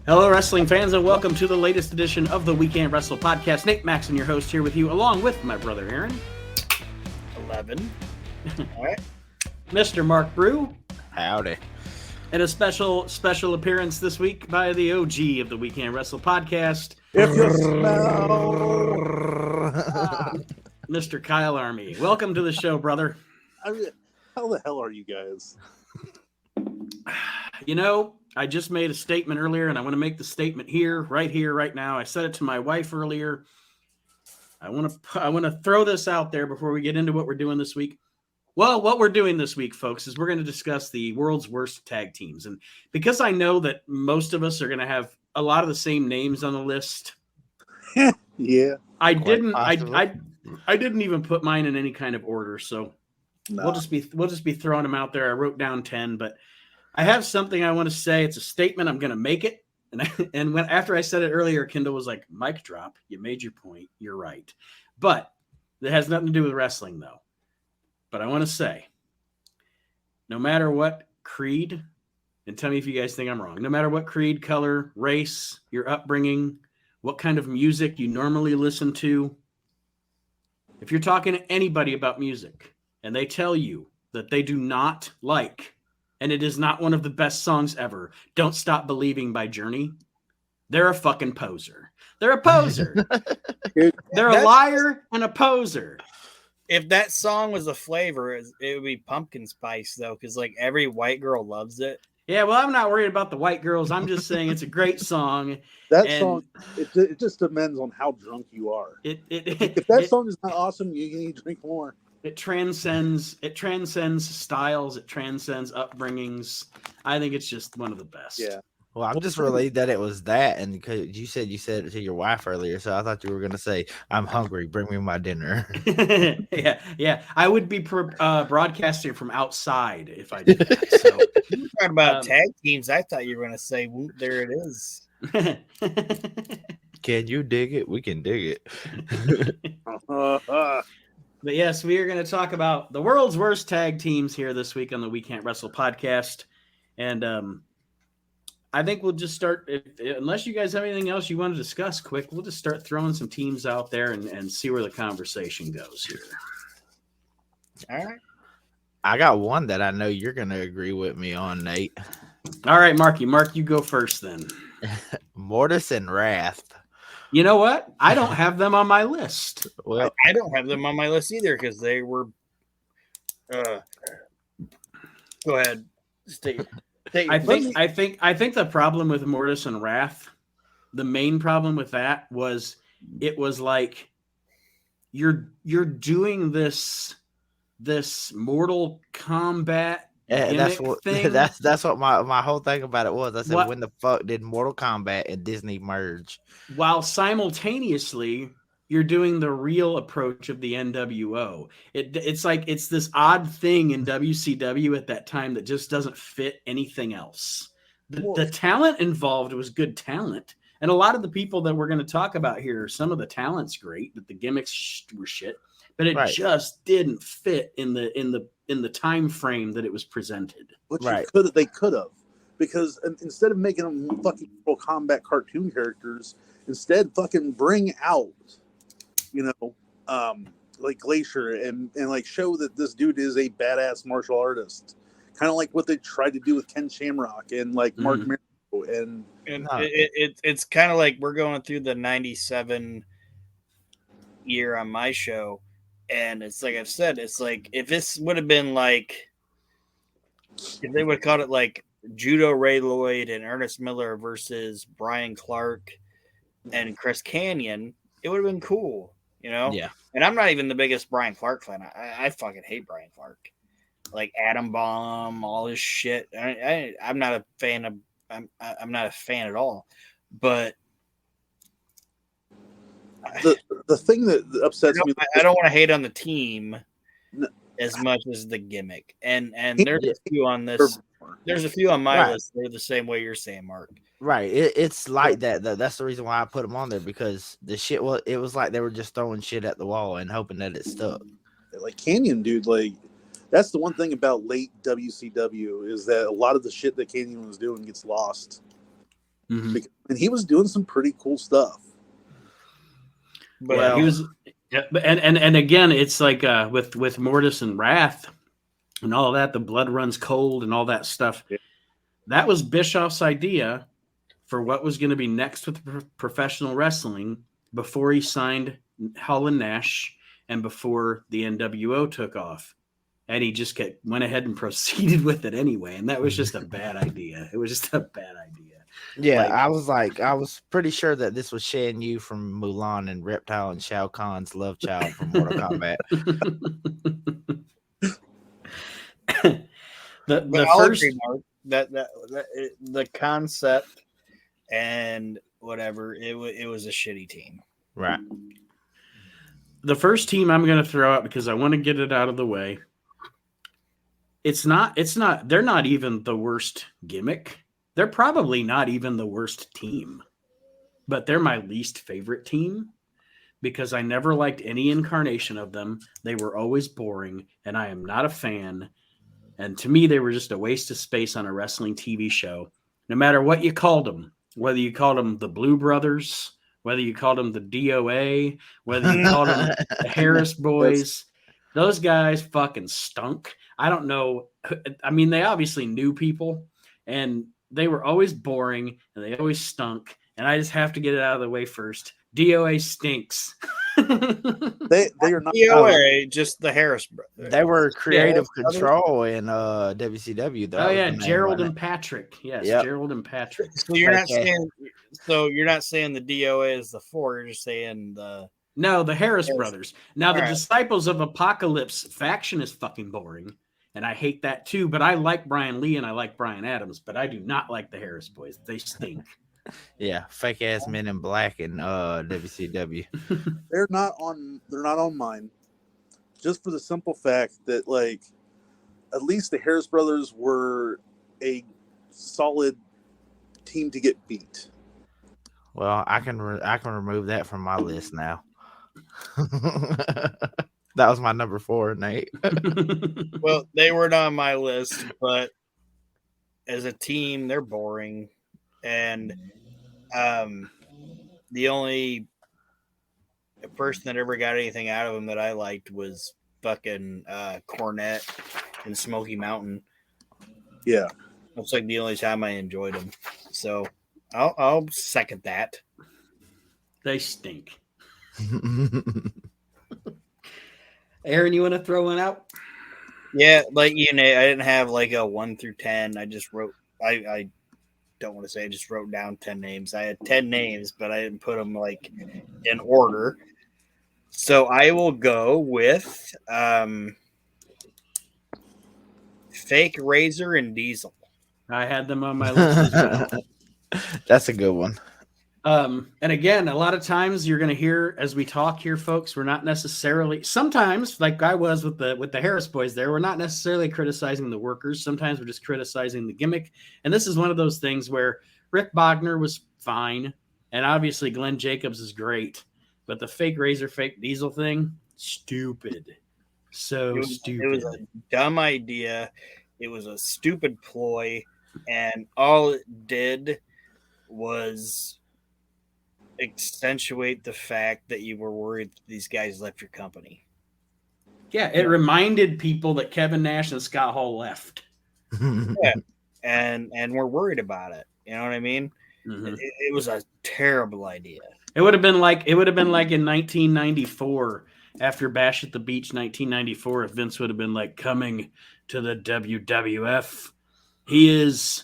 Hello, wrestling fans, and welcome to the latest edition of the Weekend Wrestle podcast. Nate Maxson, your host, here with you, along with my brother Aaron. 11. All right. Mr. Mark Brew. Howdy. And a special appearance this week by the OG of the Weekend Wrestle podcast. If you smell... Mr. Kyle Army. Welcome to the show, brother. I mean, how the hell are you guys? You know, I just made a statement earlier, and I want to make the statement here, right now. I said it to my wife earlier. I want to throw this out there before we get into what we're doing this week. Well, what we're doing this week, folks, is we're going to discuss the world's worst tag teams. And because I know that most of us are going to have a lot of the same names on the list. Yeah. I didn't even put mine in any kind of order, so we'll just be throwing them out there. I wrote down 10, but I have something I want to say. It's a statement. I'm going to make it. And after I said it earlier, Kendall was like, "Mic drop. You made your point. You're right." But it has nothing to do with wrestling, though. But I want to say, no matter what creed, and tell me if you guys think I'm wrong, no matter what creed, color, race, your upbringing, what kind of music you normally listen to, if you're talking to anybody about music and they tell you that they do not like, and it is not one of the best songs ever, Don't Stop Believing by Journey, they're a fucking poser. They're a poser. They're a liar and a poser. If that song was a flavor, it would be pumpkin spice, though, because like every white girl loves it. Yeah, well, I'm not worried about the white girls. I'm just saying it's a great song. Song, it just depends on how drunk you are. If that song is not awesome, you need to drink more. It transcends styles. It transcends upbringings. I think it's just one of the best. Yeah. Well, I'm just relieved that it was that, and because you said it to your wife earlier, so I thought you were going to say, "I'm hungry. Bring me my dinner." yeah. I would be broadcasting from outside if I did that. So, you were talking about tag teams. I thought you were going to say, "Whoop, there it is." Can you dig it? We can dig it. But yes, we are going to talk about the world's worst tag teams here this week on the We Can't Wrestle podcast. And I think we'll just start, unless you guys have anything else you want to discuss quick, we'll just start throwing some teams out there and see where the conversation goes here. All right. I got one that I know you're going to agree with me on, Nate. All right, Mark, you go first then. Mortis and Wrath. You know what? I don't have them on my list. Well, I don't have them on my list either because they were. Go ahead. I think the problem with Mortis and Wrath, the main problem with that was it was like you're doing this Mortal Kombat. That's what thing. That's what my whole thing about it was. I said, when the fuck did Mortal Kombat and Disney merge? While simultaneously you're doing the real approach of the NWO. It's like it's this odd thing in WCW at that time that just doesn't fit anything else. The talent involved was good talent, and a lot of the people that we're going to talk about here, some of the talent's great, but the gimmicks were shit. But it just didn't fit in the time frame that it was presented. Which they could have, because instead of making them fucking Mortal Kombat cartoon characters, instead fucking bring out, like Glacier and like show that this dude is a badass martial artist, kind of like what they tried to do with Ken Shamrock and like Mark Miro and it's kind of like we're going through the 97 year on my show. And it's like I've said, it's like if this would have been like, if they would have called it like Judo Ray Lloyd and Ernest Miller versus Brian Clark and Chris Kanyon, it would have been cool, Yeah. And I'm not even the biggest Brian Clark fan. I fucking hate Brian Clark. Like Atom Bomb, all his shit. I'm not a fan of. I'm not a fan at all. But the thing that upsets me, I don't want to hate on the team as much as the gimmick. And there's a few on this. There's a few on my list. They're the same way you're saying, Mark. Right. It's like that. That's the reason why I put them on there, because the shit it was like they were just throwing shit at the wall and hoping that it stuck. Like Kanyon, dude. Like that's the one thing about late WCW is that a lot of the shit that Kanyon was doing gets lost. and he was doing some pretty cool stuff. But yeah, he was, and again, it's like with Mortis and Wrath and all that, the blood runs cold and all that stuff. Yeah. That was Bischoff's idea for what was going to be next with professional wrestling before he signed Hall and Nash and before the NWO took off. And he just went ahead and proceeded with it anyway. And that was just a bad idea. It was just a bad idea. Yeah, I was pretty sure that this was Shan Yu from Mulan and Reptile and Shao Kahn's love child from Mortal Kombat. the first agree, Mark, that the concept and whatever, it was a shitty team. Right. The first team I'm going to throw out because I want to get it out of the way. They're not even the worst gimmick. They're probably not even the worst team, but they're my least favorite team because I never liked any incarnation of them. They were always boring, and I am not a fan. And to me, they were just a waste of space on a wrestling TV show. No matter what you called them, whether you called them the Blue Brothers, whether you called them the DOA, whether you called them the Harris Boys, those guys fucking stunk. I don't know. I mean, they obviously knew people, and they were always boring, and they always stunk. And I just have to get it out of the way first. DOA stinks. They are not DOA, just the Harris brothers. They were creative control in WCW. Oh yeah, Gerald and Patrick. Yes, yep. Gerald and Patrick. So you're not saying the DOA is the four. You're just saying the Harris brothers. Now the Disciples of Apocalypse faction is fucking boring, and I hate that too. But I like Brian Lee and I like Brian Adams, but I do not like the Harris Boys. They stink. Yeah, fake ass Men in Black in WCW. They're not on mine. Just for the simple fact that, like, at least the Harris brothers were a solid team to get beat. Well, I can remove that from my list now. That was my number 4, Nate. Well, they weren't on my list, but as a team, they're boring. And the only person that ever got anything out of them that I liked was fucking Cornette and Smoky Mountain. Yeah, that's like the only time I enjoyed them. So I'll second that. They stink. Aaron, you want to throw one out? Yeah, like I didn't have like a 1 through 10. I just wrote. I don't want to say I just wrote down 10 names. I had 10 names, but I didn't put them like in order. So I will go with Fake Razor and Diesel. I had them on my list as well. That's a good one. And again, a lot of times you're going to hear as we talk here, folks, we're not necessarily, sometimes like I was with the Harris Boys there, we're not necessarily criticizing the workers. Sometimes we're just criticizing the gimmick. And this is one of those things where Rick Bogner was fine. And obviously Glenn Jacobs is great, but the Fake Razor, Fake Diesel thing, stupid. Stupid. It was a dumb idea. It was a stupid ploy. And all it did was accentuate the fact that you were worried these guys left your company. Yeah, it reminded people that Kevin Nash and Scott Hall left. Yeah, and we're worried about it. You know what I mean? Mm-hmm. It was a terrible idea. It would have been like in 1994 after Bash at the Beach 1994. If Vince would have been like, coming to the WWF, he is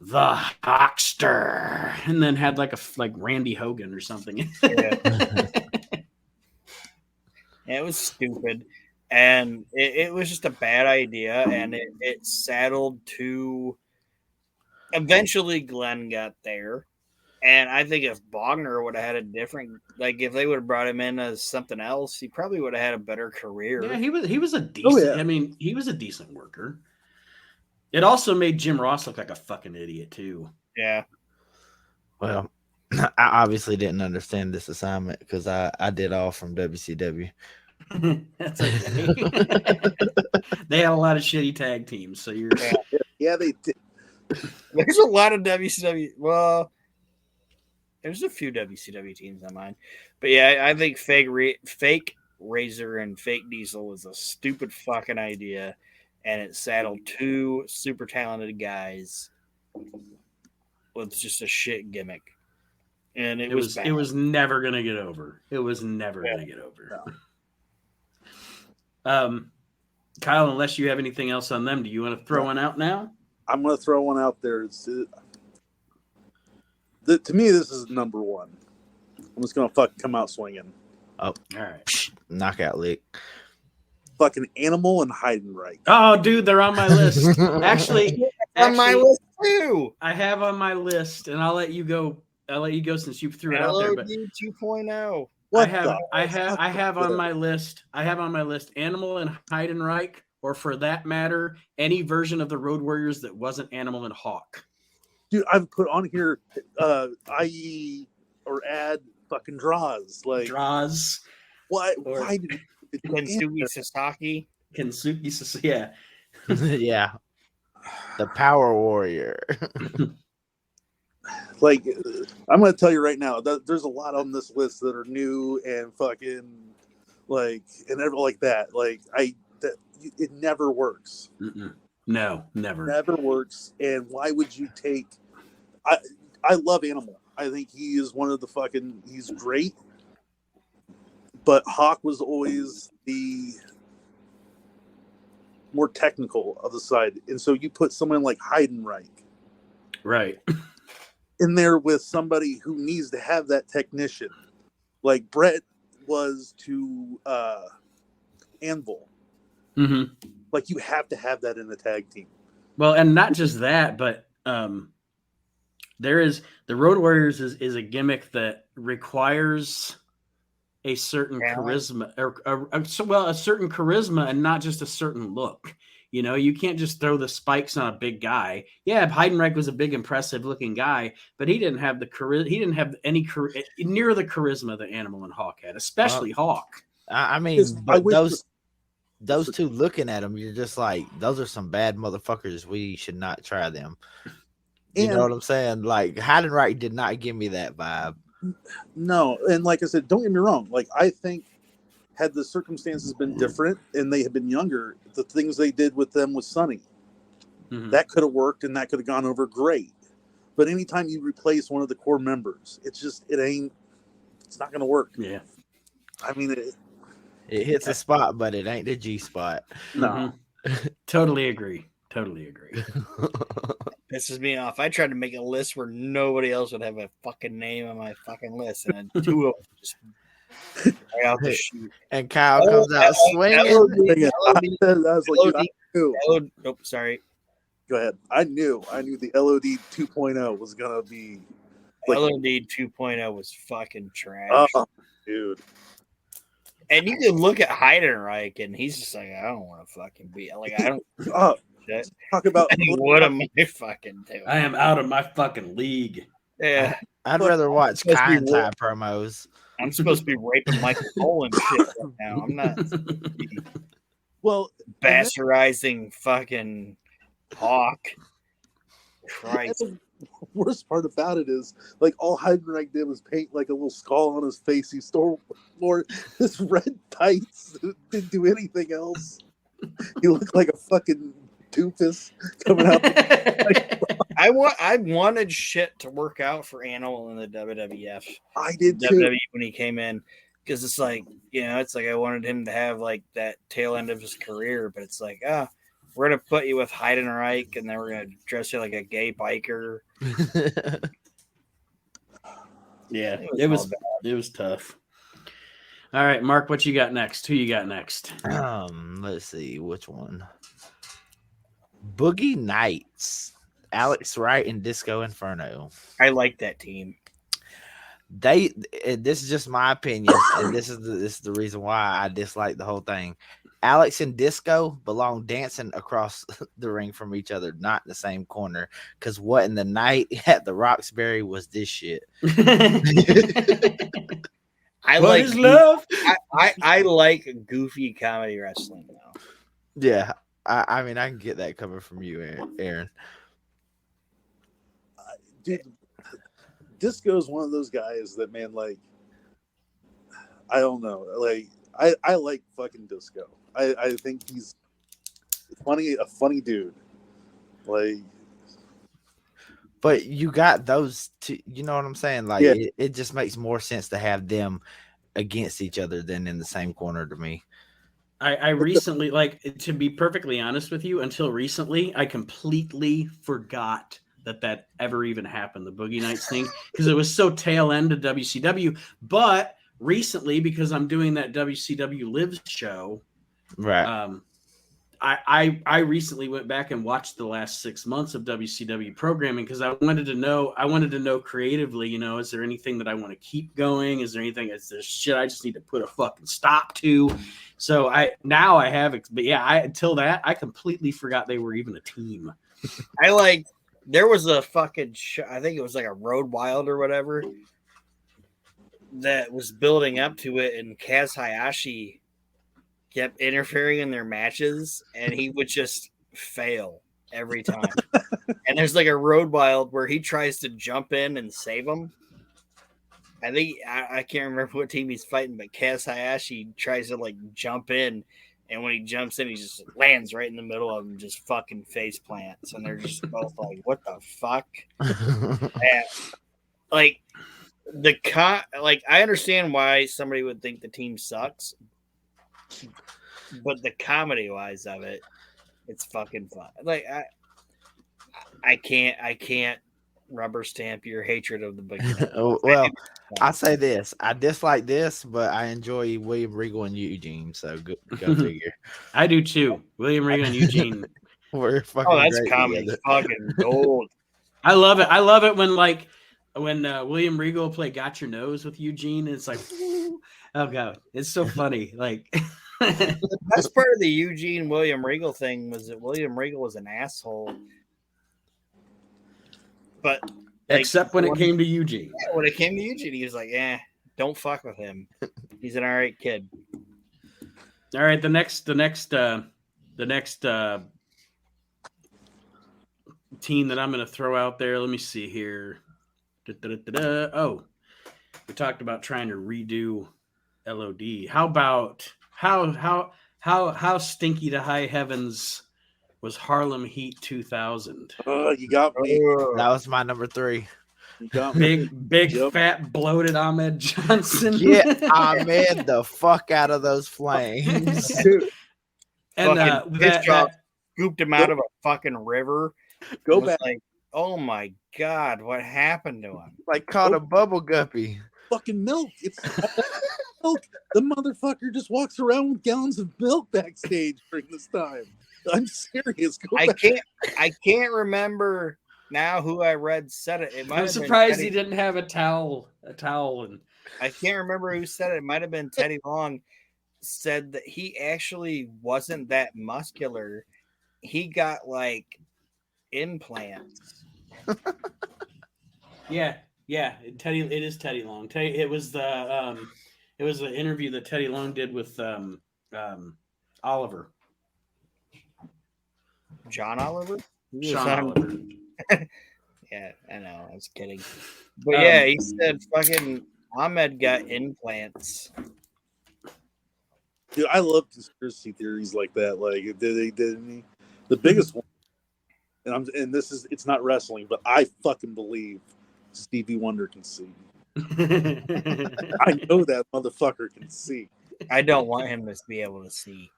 the Hockster, and then had like Randy Hogan or something. Yeah. It was stupid, and it was just a bad idea, and it saddled to. Eventually, Glenn got there, and I think if Bogner would have had a different, like if they would have brought him in as something else, he probably would have had a better career. Yeah, he was a decent. Oh, yeah. I mean, he was a decent worker. It also made Jim Ross look like a fucking idiot, too. Yeah. Well, I obviously didn't understand this assignment because I did all from WCW. That's okay. They had a lot of shitty tag teams, so you're... Yeah, they did. There's a lot of WCW. Well, There's a few WCW teams on mine, but yeah, I think fake Razor and fake Diesel was a stupid fucking idea, and it saddled two super talented guys with just a shit gimmick, and it was bad. It was never gonna get over. It was never gonna get over. Kyle, unless you have anything else on them, do you want to throw one out now? I'm going to throw one out there. To me, this is number one. I'm just going to fucking come out swinging. Oh, all right. Knockout lick. Fucking Animal and Heidenreich. Oh, dude, they're on my list. Actually, on my list too. I have on my list, and I'll let you go. I'll let you go since you threw it out there. But 2.0. I have on my list. I have on my list Animal and Heidenreich, or for that matter, any version of the Road Warriors that wasn't Animal and Hawk. Dude, I've put on here, IE or add fucking Draws. Like Draws. Why did Kensuke Sasaki? Kensuke Sasaki, yeah. Yeah. The Power Warrior. Like, I'm going to tell you right now, there's a lot on this list that are new and fucking, like, and everything like that. Like, it never works. Mm-mm. No, never. Never works. And why would you take... I love Animal. I think he is one of the fucking... He's great. But Hawk was always the more technical of the side. And so you put someone like Heidenreich. Right. In there with somebody who needs to have that technician, like Brett was to Anvil. Mm-hmm. Like, you have to have that in the tag team. Well, and not just that, but there is the Road Warriors is a gimmick that requires a certain charisma, or a certain charisma, and not just a certain look. You know, you can't just throw the spikes on a big guy. Yeah, Heidenreich was a big, impressive-looking guy, but he didn't have the charisma. He didn't have any near the charisma that Animal and Hawk had, especially Hawk. I mean, but those two looking at them, you're just like, those are some bad motherfuckers. We should not try them. You know what I'm saying? Like, Heidenreich did not give me that vibe. No, and like I said, don't get me wrong. Like, I think had the circumstances been different and they had been younger, the things they did with them with Sonny, that could have worked and that could have gone over great. But anytime you replace one of the core members, it's not going to work. Yeah. I mean, it hits a spot, but it ain't the G spot. No. Totally agree. Pisses me off. I tried to make a list where nobody else would have a fucking name on my fucking list, and then two of them just right out the chute. And Kyle comes out swinging. Nope, sorry. Go ahead. I knew the LOD 2.0 was gonna be. LOD 2.0 was fucking trash. Oh, dude. And you can look at Heidenreich, and he's just like, I don't want to fucking be like, I don't. Talk about what am I fucking doing? I am out of my fucking league. Yeah, I'd rather watch Kai-En-Tai promos. I'm supposed to be raping Michael Cole and shit right now. I'm not. Well, bastardizing fucking Hawk. Christ. The worst part about it is, like, all Heidenreich did was paint like a little skull on his face. He stole his red tights. Didn't do anything else. He looked like a fucking doofus coming out. I wanted shit to work out for Animal in the WWF. I did too. WWE when he came in, because it's like, it's like I wanted him to have like that tail end of his career, but it's like, we're gonna put you with Heidenreich, and then we're gonna dress you like a gay biker. Yeah, it was tough. All right, Mark, what you got next? Who you got next? Let's see which one. Boogie Nights, Alex Wright and Disco Inferno. I like that team. This is just my opinion, and this is the reason why I dislike the whole thing. Alex and Disco belong dancing across the ring from each other, not the same corner. Because what in the night at the Roxbury was this shit. I like goofy comedy wrestling now. Yeah, I mean, I can get that coming from you, Aaron. Dude, Disco is one of those guys that, man, like, I don't know. Like, I like fucking Disco. I think he's a funny dude. Like, but you got those two, you know what I'm saying? Like, Yeah. it just makes more sense to have them against each other than in the same corner to me. I recently, like, to be perfectly honest with you, until recently, I completely forgot that ever even happened, the Boogie Nights thing, because it was so tail end of WCW. But recently, because I'm doing that WCW Live show, Right. I recently went back and watched the last 6 months of WCW programming because I wanted to know creatively, you know, is there anything that I want to keep going? Is there anything, is there shit I just need to put a fucking stop to? So now I have, but yeah, until that, I completely forgot they were even a team. There was a fucking show, I think it was like a Road Wild or whatever that was building up to it, and Kaz Hayashi kept interfering in their matches, and he would just fail every time. And there's like a Road Wild where he tries to jump in and save him. I think I can't remember what team he's fighting, but Kaz Hayashi tries to like jump in, and when he jumps in, he just lands right in the middle of them, just fucking face plants, and they're just both like, "What the fuck?" And, like I understand why somebody would think the team sucks. But the comedy wise of it, it's fucking fun. Like I can't rubber stamp your hatred of the Big Well, I say this. I dislike this, but I enjoy William Regal and Eugene. So go figure. I do too. William Regal and Eugene. We're fucking that's great comedy, together. fucking gold. I love it. I love it when William Regal play Got Your Nose with Eugene. And it's like, oh god, it's so funny. Like. The best part of the Eugene William Regal thing was that William Regal was an asshole, but except when it came to Eugene. Yeah, when it came to Eugene, he was like, don't fuck with him. He's an all right kid. All right, the next team that I'm going to throw out there. Let me see here. Oh, we talked about trying to redo LOD. How about how stinky to high heavens was Harlem Heat 2000? You got me. That was my number 3. You got me. Big fat bloated Ahmed Johnson. Get Ahmed the fuck out of those flames. And scooped him out of a fucking river. Go back. Like, oh my god, what happened to him? Like caught a bubble guppy. Fucking milk. It's milk. The motherfucker just walks around with gallons of milk backstage during this time. I'm serious. I can't remember now who I read said it. I'm surprised he didn't have a towel, and I can't remember who said it. It might have been Teddy Long. Said that he actually wasn't that muscular. He got like implants. Yeah. Teddy, it is Teddy Long. It was the interview that Teddy Long did with Oliver. John Oliver? Sean Oliver. Yeah, I know. I was kidding. But yeah, he said fucking Ahmed got implants. Dude, I love conspiracy theories like that. Like, the biggest one, and it's not wrestling, but I fucking believe Stevie Wonder can see. I know that motherfucker can see. I don't want him to be able to see.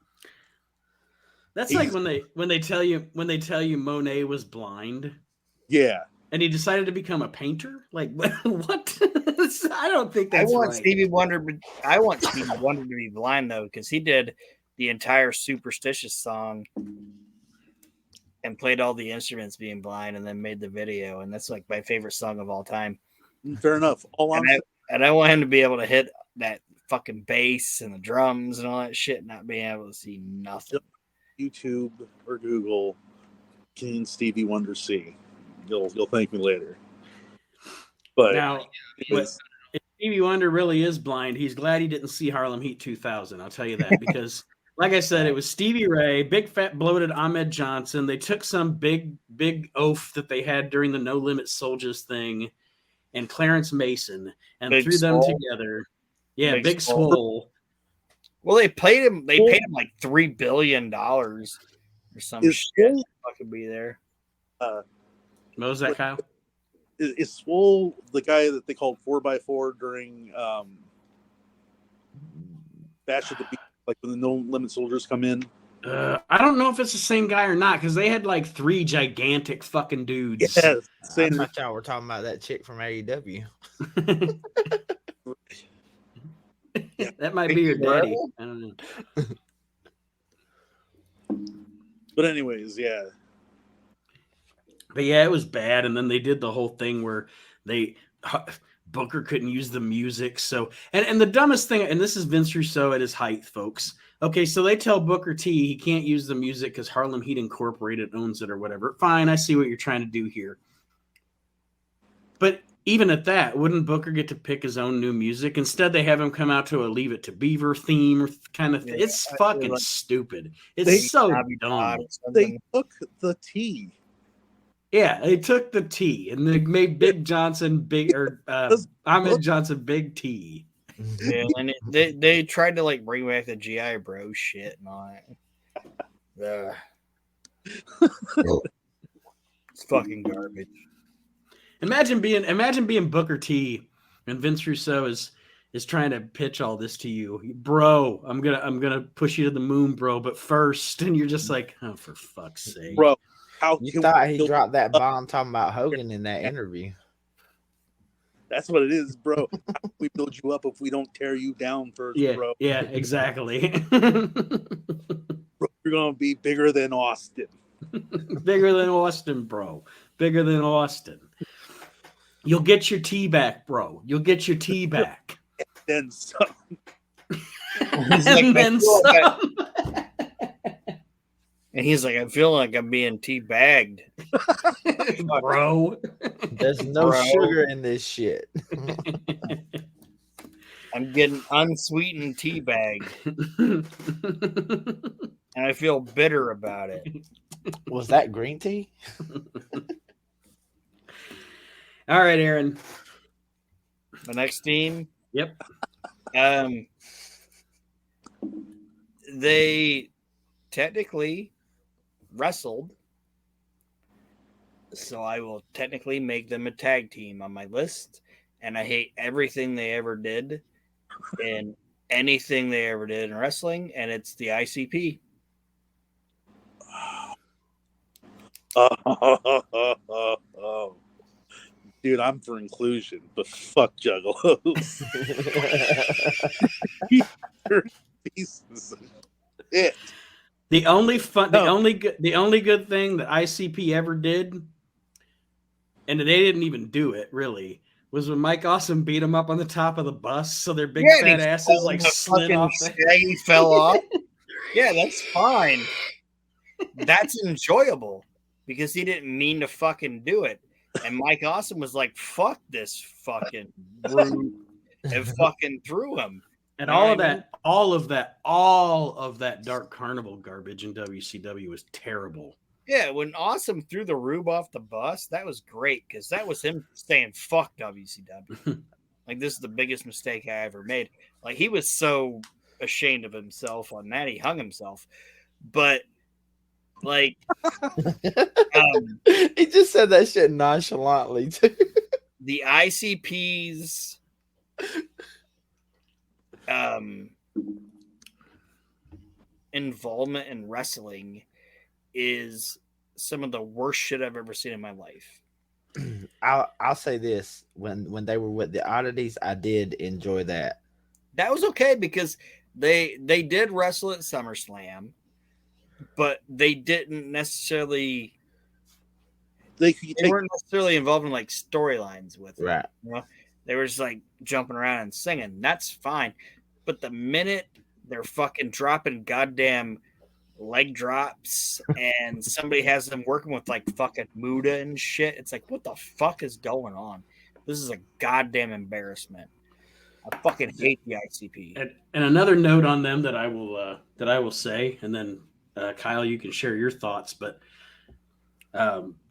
That's like when they tell you Monet was blind. Yeah. And he decided to become a painter? Like what? I don't think that's right. I want Stevie Wonder to be blind though, because he did the entire Superstitious song and played all the instruments being blind and then made the video, and that's like my favorite song of all time. Fair enough. And I want him to be able to hit that fucking bass and the drums and all that shit, not being able to see nothing. YouTube or Google, can Stevie Wonder see? You'll thank me later. But now, if Stevie Wonder really is blind, he's glad he didn't see Harlem Heat 2000. I'll tell you that, because like I said, it was Stevie Ray, big fat bloated Ahmed Johnson. They took some big oath that they had during the No Limit Soldiers thing, and Clarence Mason and Big threw them Swole. together. Yeah, Big Big Swole. Swole. Well, they paid him like $3 billion or some shit to fucking be there. What was that, Kyle? Is Swole the guy that they called 4x4 during Bash at the Beach, like when the No Limit Soldiers come in? I don't know if it's the same guy or not, because they had like 3 gigantic fucking dudes. Yes, I thought y'all were talking about that chick from AEW. That might be your daddy. I don't know. But anyways, yeah. But yeah, it was bad. And then they did the whole thing where Booker couldn't use the music. So, and the dumbest thing, and this is Vince Russo at his height, folks. Okay, so they tell Booker T he can't use the music because Harlem Heat Incorporated owns it or whatever. Fine, I see what you're trying to do here. But even at that, wouldn't Booker get to pick his own new music? Instead, they have him come out to a Leave It to Beaver theme kind of thing. It's fucking stupid. It's so dumb. They took the T. Yeah, they took the T and they made Big Johnson Ahmed Johnson Big T. Yeah, and they tried to like bring back the GI Bro shit and all that. It's fucking garbage. Imagine being Booker T and Vince Russo is trying to pitch all this to you, bro. I'm gonna push you to the moon, bro. But first, and you're just like, oh, for fuck's sake, bro. You thought he dropped that bomb talking about Hogan in that interview? That's what it is, bro. How can we build you up if we don't tear you down first, bro? Yeah, exactly. Bro, you're gonna be bigger than Austin. Bigger than Austin, bro. Bigger than Austin. You'll get your tea back, bro. You'll get your tea back. And then some. And then some. And he's like, I feel like I'm being teabagged. Bro. There's no sugar in this shit. I'm getting unsweetened teabagged. And I feel bitter about it. Was that green tea? All right, Aaron. The next team. Yep. They technically wrestled, so I will technically make them a tag team on my list, and I hate everything they ever did and anything they ever did in wrestling, and it's the ICP. Dude, I'm for inclusion, but fuck juggalos. Pieces of shit. The only good thing that ICP ever did, and they didn't even do it really, was when Mike Awesome beat him up on the top of the bus, so their big fat asses like slid off. He fell off. Yeah, that's fine. That's enjoyable because he didn't mean to fucking do it, and Mike Awesome was like, "Fuck this fucking brute," and fucking threw him. And all of that Dark Carnival garbage in WCW was terrible. Yeah, when Awesome threw the Rube off the bus, that was great because that was him saying "fuck WCW." Like, this is the biggest mistake I ever made. Like, he was so ashamed of himself on that, he hung himself. But like, he just said that shit nonchalantly too. The ICP's involvement in wrestling is some of the worst shit I've ever seen in my life. I'll say this: when they were with the Oddities, I did enjoy that. That was okay because they did wrestle at SummerSlam, but they didn't necessarily. They weren't necessarily involved in like storylines with it. Right. You know? They were just like jumping around and singing. That's fine. But the minute they're fucking dropping goddamn leg drops and somebody has them working with like fucking Muda and shit, it's like, what the fuck is going on? This is a goddamn embarrassment. I fucking hate the ICP. And another note on them that I will say, and then Kyle, you can share your thoughts. But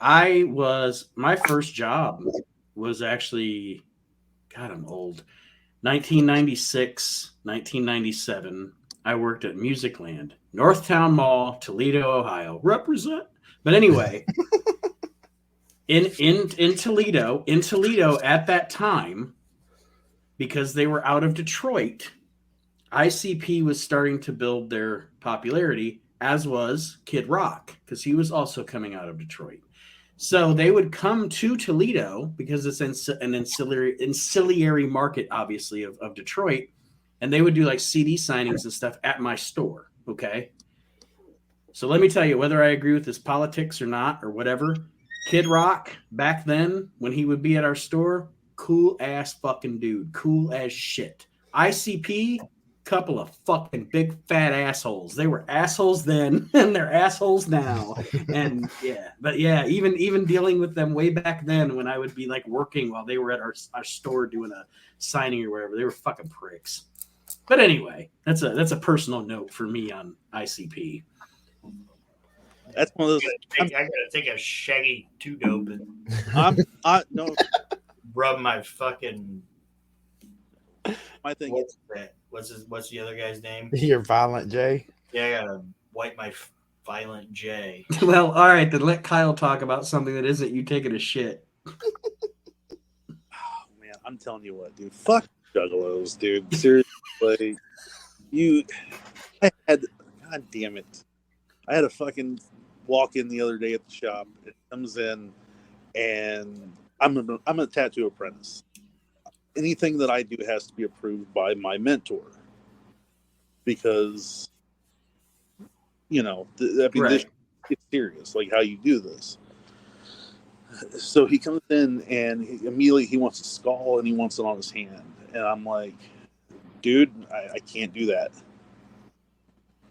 my first job was actually, God, I'm old. 1996, 1997. I worked at Musicland, Northtown Mall, Toledo, Ohio. Represent. But anyway, in Toledo at that time, because they were out of Detroit, ICP was starting to build their popularity, as was Kid Rock, because he was also coming out of Detroit. So they would come to Toledo because it's an ancillary market, obviously, of Detroit. And they would do like CD signings and stuff at my store. Okay. So let me tell you, whether I agree with his politics or not, or whatever, Kid Rock back then, when he would be at our store, cool ass fucking dude, cool as shit. ICP, couple of fucking big fat assholes. They were assholes then, and they're assholes now. And yeah, but yeah, even dealing with them way back then, when I would be like working while they were at our store doing a signing or whatever, they were fucking pricks. But anyway, that's a personal note for me on ICP. That's one of those. I gotta take a shaggy 2-dope and no. rub my fucking. My thing. What's that? What's the other guy's name? Your Violent J. Yeah, I gotta wipe my Violent J. Well, all right, then let Kyle talk about something that isn't you taking a shit. Oh man, I'm telling you what, dude. Fuck juggalos, dude. Seriously, God damn it. I had a fucking walk in the other day at the shop. It comes in, and I'm a tattoo apprentice. Anything that I do has to be approved by my mentor, because this it's serious, like how you do this. So he comes in and immediately he wants a skull and he wants it on his hand, and I'm like, dude, I can't do that.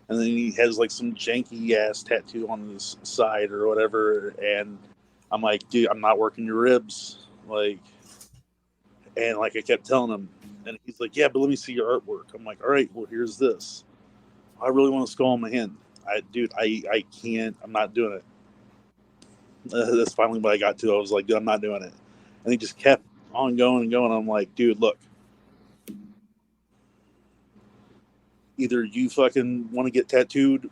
And then he has like some janky ass tattoo on his side or whatever, and I'm like, dude, I'm not working your ribs, like. And like I kept telling him, and he's like, yeah, but let me see your artwork. I'm like, all right, well, here's this. I really want a skull on my hand. I can't. I'm not doing it. That's finally what I got to. I was like, dude, I'm not doing it. And he just kept on going and going. I'm like, dude, look. Either you fucking want to get tattooed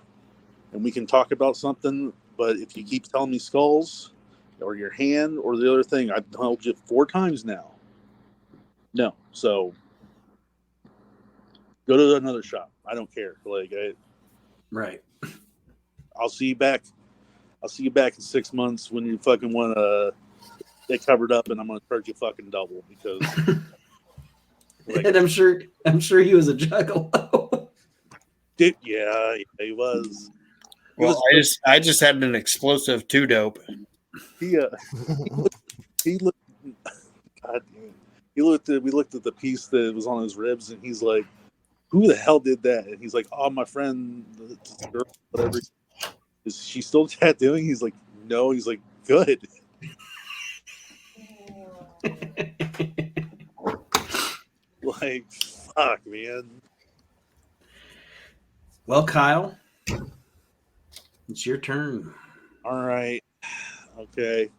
and we can talk about something, but if you keep telling me skulls or your hand or the other thing, I've told you 4 times now. No, so go to another shop. I don't care. Like, Right. I'll see you back. I'll see you back in 6 months when you fucking want to get covered up, and I'm going to charge you fucking double because. Like, and I'm sure he was a juggalo. Dude, yeah, he was. Well, I just had an explosive 2-dope. He looked. God damn it. We looked at the piece that was on his ribs, and he's like, "Who the hell did that?" And he's like, "Oh, my friend, the girl, whatever. Is she still tattooing?" He's like, "No." He's like, "Good." Like, fuck, man. Well, Kyle, it's your turn. All right. Okay.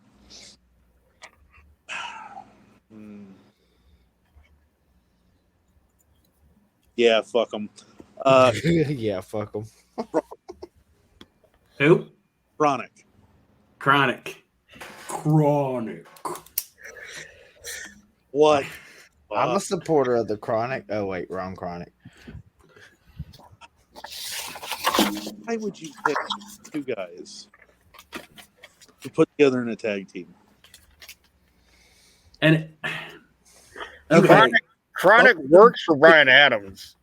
Yeah, fuck them. Yeah, fuck them. Who? Chronic. What? I'm a supporter of the Chronic. Oh, wait, wrong Chronic. Why would you pick 2 guys to put together in a tag team? And okay. Chronic works for Bryan Adams.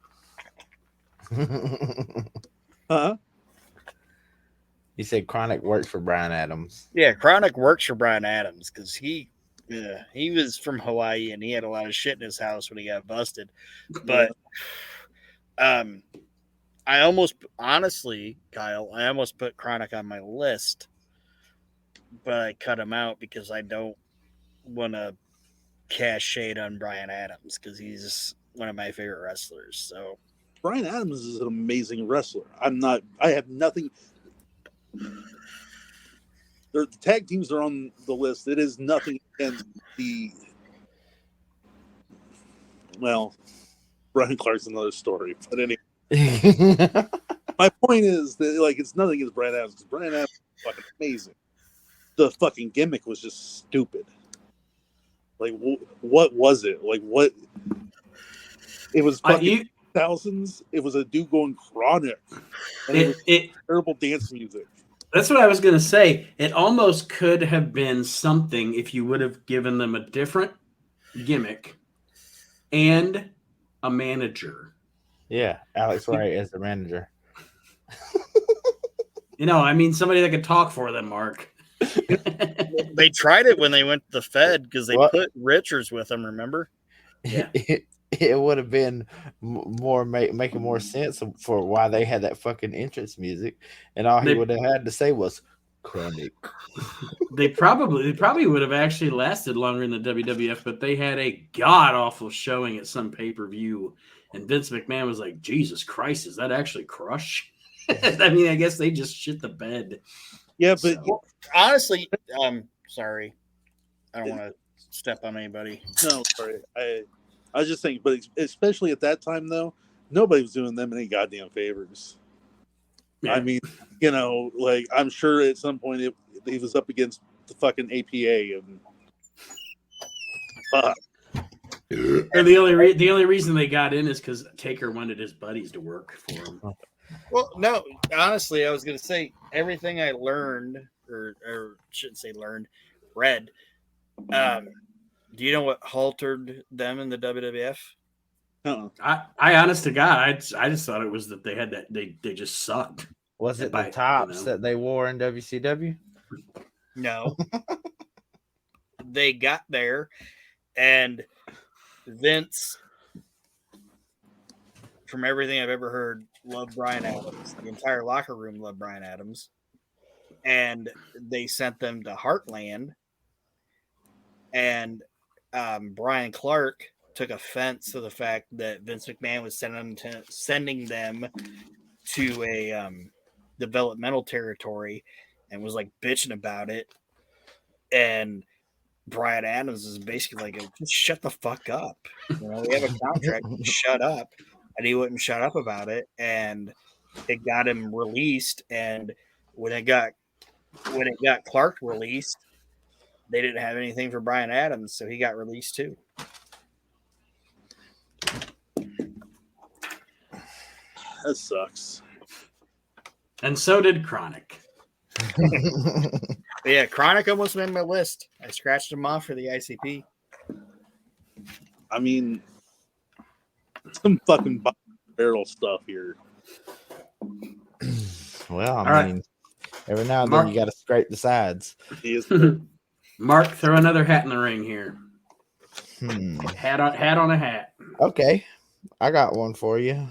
Huh? He said Chronic works for Bryan Adams. Yeah, Chronic works for Bryan Adams because he was from Hawaii and he had a lot of shit in his house when he got busted. But I almost, honestly, Kyle, I almost put Chronic on my list, but I cut him out because I don't want to cast shade on Bryan Adams because he's one of my favorite wrestlers. So Bryan Adams is an amazing wrestler. I have nothing. the tag teams are on the list. It is nothing against the. Well, Brian Clark's another story, but anyway. My point is that like it's nothing against Brian Adams because Brian Adams is fucking amazing. The fucking gimmick was just stupid. Like, what was it? Like, what? It was fucking thousands. It was a dude going chronic, and it was terrible dance music. That's what I was gonna say. It almost could have been something if you would have given them a different gimmick and a manager. Yeah, Alex Wright as the manager. I mean, somebody that could talk for them, Mark. They tried it when they went to the Fed because they put Richards with them, remember? Yeah. It would have been making more sense for why they had that fucking entrance music, and all he would have had to say was chronic. They probably would have actually lasted longer in the WWF, but they had a god awful showing at some pay-per-view, and Vince McMahon was like, Jesus Christ, is that actually Crush? I mean, I guess they just shit the bed. Yeah, but honestly, sorry, I don't want to step on anybody. No, sorry, I was just saying, but especially at that time, though, nobody was doing them any goddamn favors. Yeah. I mean, like I'm sure at some point he was up against the fucking APA and. And the only reason they got in is because Taker wanted his buddies to work for him. Well, no, honestly, I was going to say everything I learned, or shouldn't say learned, read. Do you know what haltered them in the WWF? I honest to God, I just thought it was that they had that they just sucked. Was it the tops that they wore in WCW? No. They got there, and Vince, from everything I've ever heard, loved Bryan Adams. The entire locker room loved Bryan Adams. And they sent them to Heartland. And Brian Clark took offense to the fact that Vince McMahon was sending them to a developmental territory and was like bitching about it. And Bryan Adams is basically like, just shut the fuck up. We have a contract. Shut up. And he wouldn't shut up about it. And it got him released. And when it got Clark released, they didn't have anything for Bryan Adams, so he got released too. That sucks. And so did Chronic. Yeah, Chronic almost made my list. I scratched him off for the ICP. I mean, some fucking barrel stuff here. Well, I mean, every now and then you got to scrape the sides. Mark, throw another hat in the ring here. Hat on a hat. Okay, I got one for you.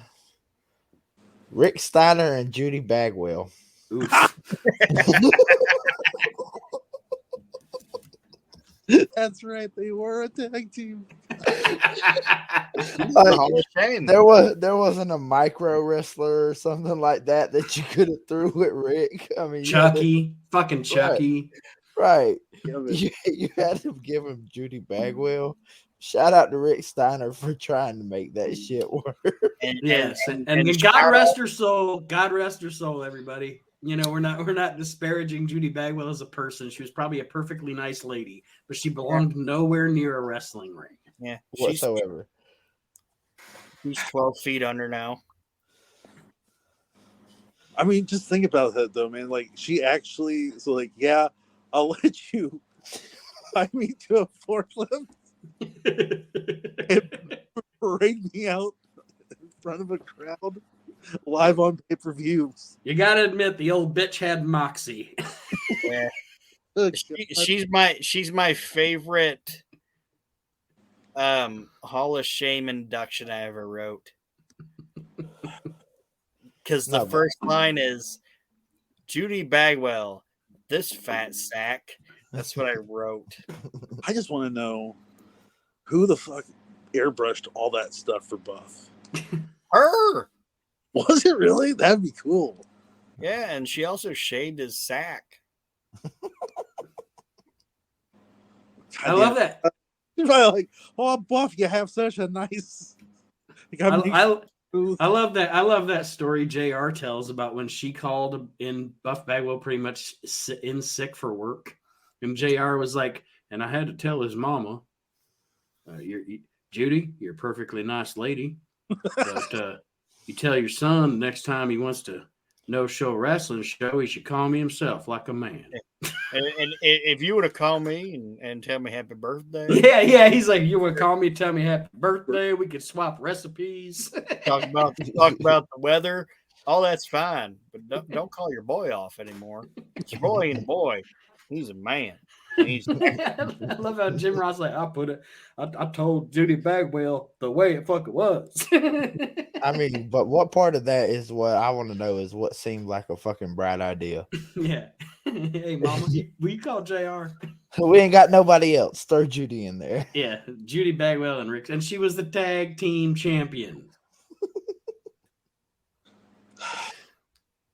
Rick Steiner and Judy Bagwell. That's right. They were a tag team. There wasn't a micro wrestler or something like that you could have threw with Rick. I mean, Chucky, fucking Chucky. Right. You had to give him Judy Bagwell. Shout out to Rick Steiner for trying to make that shit work. And God rest her soul. God rest her soul, everybody. We're not disparaging Judy Bagwell as a person. She was probably a perfectly nice lady, but she belonged nowhere near a wrestling ring. Yeah, whatsoever. She's 12 feet under now. I mean, just think about that though, man. Like she actually, yeah, I'll let you tie me to a forklift and parade me out in front of a crowd live on pay-per-views. You gotta admit, the old bitch had moxie. Yeah. She's my favorite Hall of Shame induction I ever wrote. Because the first line is Judy Bagwell, this fat sack. That's what I wrote. I just want to know who the fuck airbrushed all that stuff for Buff. Her. Was it really? That'd be cool. Yeah, and she also shaved his sack. I love that. You're probably like, oh, Buff, you have such a nice. I love that. I love that story JR tells about when she called in Buff Bagwell pretty much in sick for work. And JR was like, and I had to tell his mama, Judy, you're a perfectly nice lady. But you tell your son next time he wants to no-show wrestling show, he should call me himself like a man. And if you would have called me and tell me happy birthday. Yeah. He's like, you would call me, tell me happy birthday. We could swap recipes. talk about the weather. All that's fine. But don't call your boy off anymore. Your boy ain't a boy. He's a man. I love how Jim Ross like, I told Judy Bagwell the way it fucking was. I mean, but what part of that is what I want to know is what seemed like a fucking bright idea. Yeah. Hey, mama, will you call JR? We ain't got nobody else. Throw Judy in there. Yeah, Judy Bagwell and Rick. And she was the tag team champion.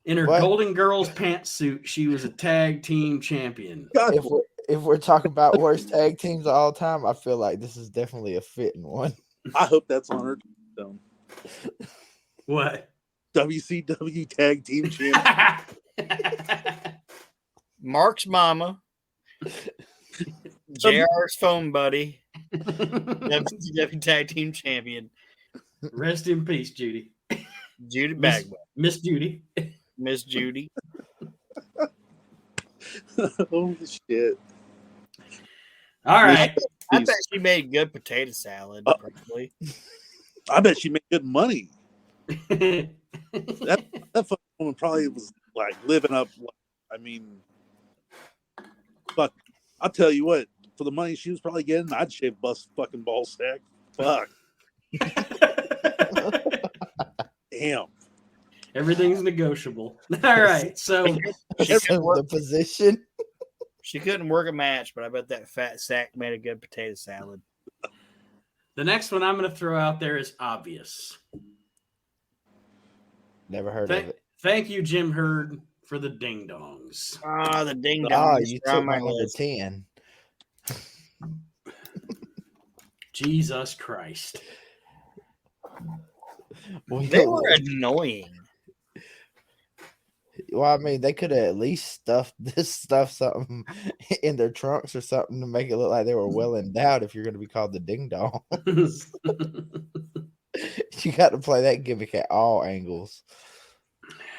In her Golden Girls pantsuit, she was a tag team champion. If we're talking about worst tag teams of all time, I feel like this is definitely a fitting one. I hope that's on her tombstone. What? WCW Tag Team Champion. Mark's mama. JR's phone buddy. WCW Tag Team Champion. Rest in peace, Judy. Judy Bagwell. Miss Judy. Miss Judy. Holy shit. All right. I bet she made good potato salad. Probably. I bet she made good money. that fucking woman probably was like living up. I mean, fuck. I'll tell you what. For the money she was probably getting, I'd shave Bust's fucking ball sack. Fuck. Damn. Everything's negotiable. All right. So the position. She couldn't work a match, but I bet that fat sack made a good potato salad. The next one I'm going to throw out there is obvious. Never heard of it. Thank you, Jim Hurd, for the ding dongs. The ding dongs. Oh, you took my number 10. Jesus Christ. They were annoying. Well, I mean, they could have at least stuffed something in their trunks or something to make it look like they were well endowed if you're going to be called the ding dong. You got to play that gimmick at all angles.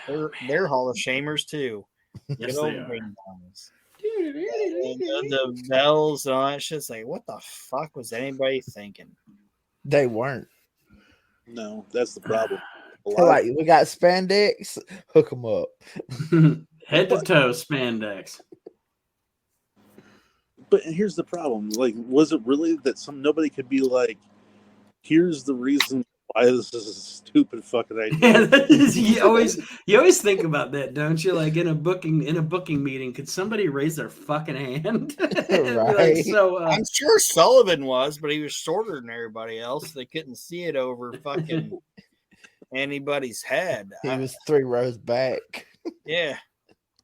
They're Hall of Shamers, too. Yes, they are. Ding dongs. The bells and all that shit's like, what the fuck was anybody thinking? They weren't. No, that's the problem. Like, we got spandex, hook them up. Head to toe spandex. But here's the problem. Like, was it really that nobody could be like, here's the reason why this is a stupid fucking idea? you always think about that, don't you? Like in a booking meeting, could somebody raise their fucking hand? Right. Like, so I'm sure Sullivan was, but he was shorter than everybody else. They couldn't see it over fucking anybody's head. He was 3 rows back. Yeah.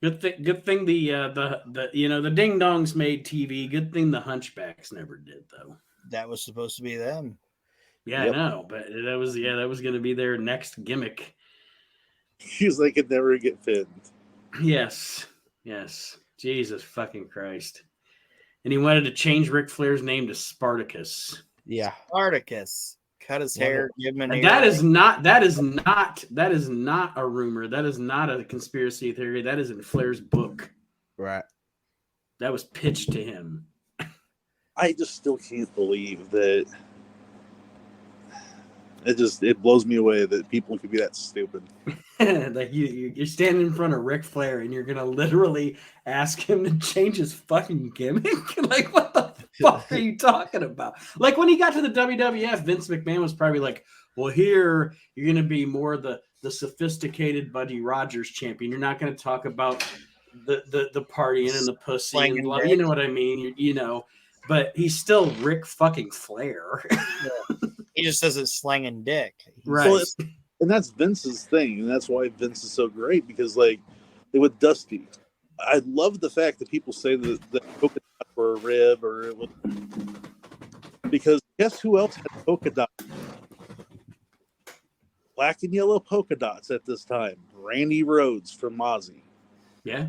Good thing the ding dongs made TV. Good thing the Hunchbacks never did though. That was supposed to be them. Yeah, yep. I know, but that was going to be their next gimmick. Because they could never get pinned. Yes. Jesus fucking Christ! And he wanted to change Ric Flair's name to Spartacus. Yeah, Spartacus. Cut his hair, give him an that is not a rumor. That is not a conspiracy theory. That is in Flair's book. Right. That was pitched to him. I just still can't believe that. It blows me away that people could be that stupid. Like you're standing in front of Ric Flair and you're gonna literally ask him to change his fucking gimmick. Like, what the fuck are you talking about? Like when he got to the WWF, Vince McMahon was probably like, "Well, here you're gonna be more the sophisticated Buddy Rogers champion. You're not gonna talk about the partying and the pussy and blah, you know what I mean? You know." But he's still Ric fucking Flair. Yeah. He just doesn't slanging dick. Right. Well, and that's Vince's thing. And that's why Vince is so great because, like, with Dusty, I love the fact that people say that or a rib, or it was because guess who else had polka dots? Black and yellow polka dots at this time. Randy Rhodes from Mozzie. Yeah.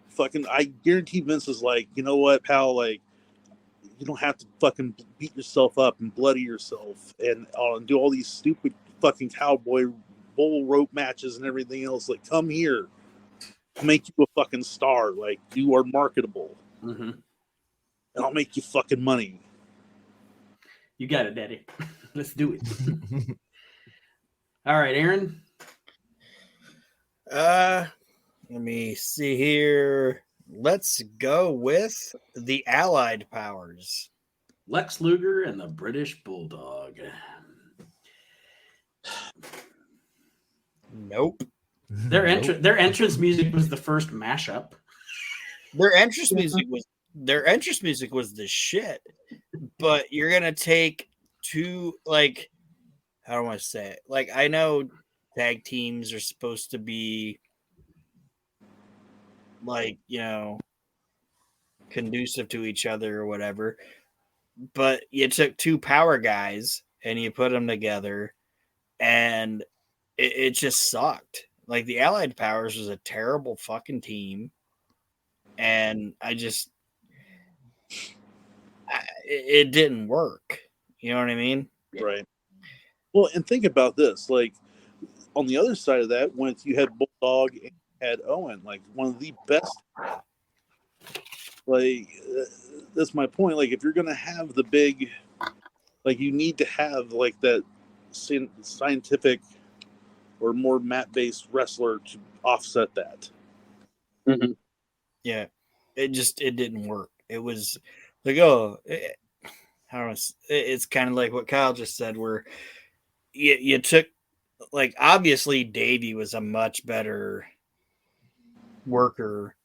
Fucking, I guarantee Vince was like, you know what, pal, like, you don't have to fucking beat yourself up and bloody yourself and do all these stupid fucking cowboy bull rope matches and everything else. Like, come here. I'll make you a fucking star. Like, you are marketable. Mm-hmm. And I'll make you fucking money. You got it, Daddy. Let's do it. All right, Aaron. Let me see here. Let's go with the Allied Powers. Lex Luger and the British Bulldog. Nope. Their entrance music was the first mashup. Their entrance music was the shit. But you're gonna take two, like, how do I say it? Like, I know tag teams are supposed to be like, you know, conducive to each other or whatever, but you took two power guys and you put them together, and it just sucked. Like, the Allied Powers was a terrible fucking team, and it didn't work. You know what I mean? Right. Well, and think about this. Like, on the other side of that, when you had Bulldog and had Owen, like, one of the best. Like, that's my point. Like, if you're going to have the big, like, you need to have, like, that scientific or more mat-based wrestler to offset that. Mm-hmm. Yeah. It didn't work. It was like, it's kind of like what Kyle just said, where you took, like, obviously Davey was a much better worker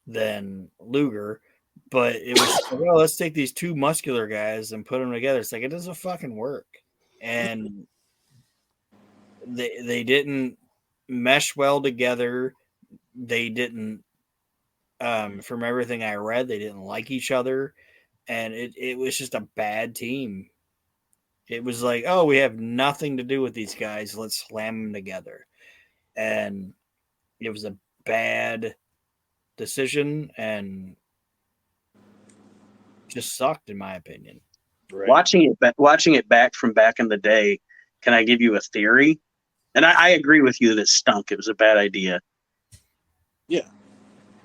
than Luger, but it was like, well, let's take these two muscular guys and put them together. It's like, it doesn't fucking work. And they didn't mesh well together. They didn't, from everything I read, they didn't like each other, and it was just a bad team. It was like, oh, we have nothing to do with these guys. Let's slam them together. And it was a bad decision and just sucked, in my opinion. Right. Watching it back from back in the day, can I give you a theory? And I agree with you that it stunk. It was a bad idea. Yeah.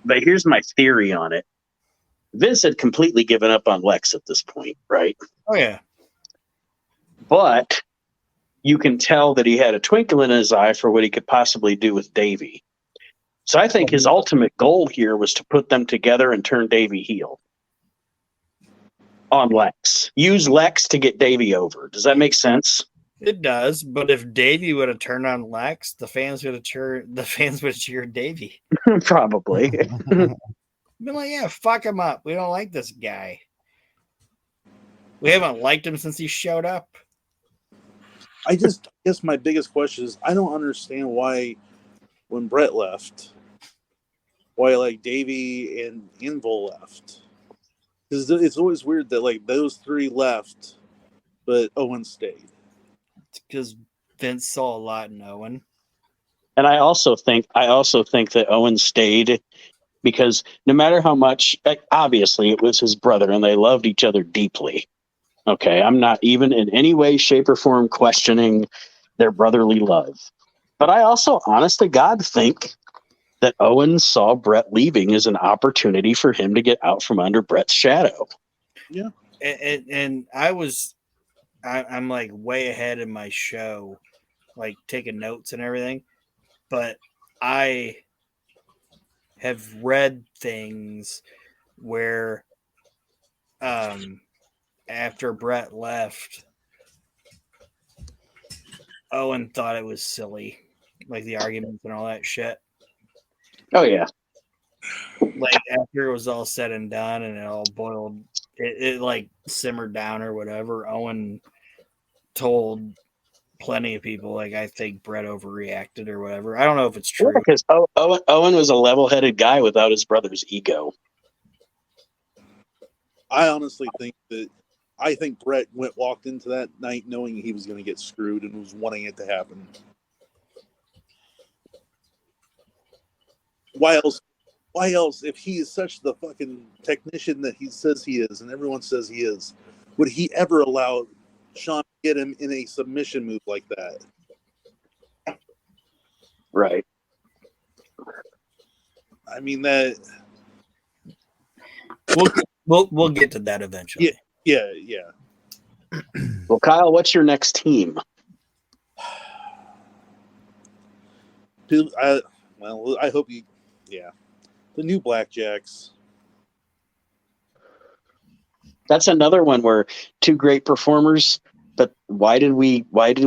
But here's my theory on it. Vince had completely given up on Lex at this point, right? Oh, yeah. But you can tell that he had a twinkle in his eye for what he could possibly do with Davey. So I think his ultimate goal here was to put them together and turn Davey heel on Lex. Use Lex to get Davey over. Does that make sense? It does, but if Davey would have turned on Lex, the fans would have cheered Davey. Probably. Been like, yeah, fuck him up. We don't like this guy. We haven't liked him since he showed up. I guess my biggest question is, I don't understand why when Brett left, why, like, Davey and Invol left. Because it's always weird that, like, those three left, but Owen stayed. It's because Vince saw a lot in Owen. And I also think that Owen stayed because no matter how much, obviously it was his brother and they loved each other deeply. Okay, I'm not even in any way, shape, or form questioning their brotherly love. But I also, honest to God, think that Owen saw Brett leaving as an opportunity for him to get out from under Brett's shadow. Yeah. And I'm like way ahead in my show, like taking notes and everything. But I have read things where after Brett left, Owen thought it was silly, like the arguments and all that shit. Oh, yeah. Like, after it was all said and done and it all boiled, it like simmered down or whatever, Owen told plenty of people, like, I think Brett overreacted or whatever. I don't know if it's true. Because Owen was a level-headed guy without his brother's ego. I honestly think Brett walked into that night knowing he was going to get screwed and was wanting it to happen. Why else? Why else, if he is such the fucking technician that he says he is, and everyone says he is, would he ever allow Shawn to get him in a submission move like that? Right. I mean that. We'll get to that eventually. Yeah. Well, Kyle, what's your next team? Dude, I hope you. Yeah, the new Blackjacks. That's another one where two great performers, but what do you want to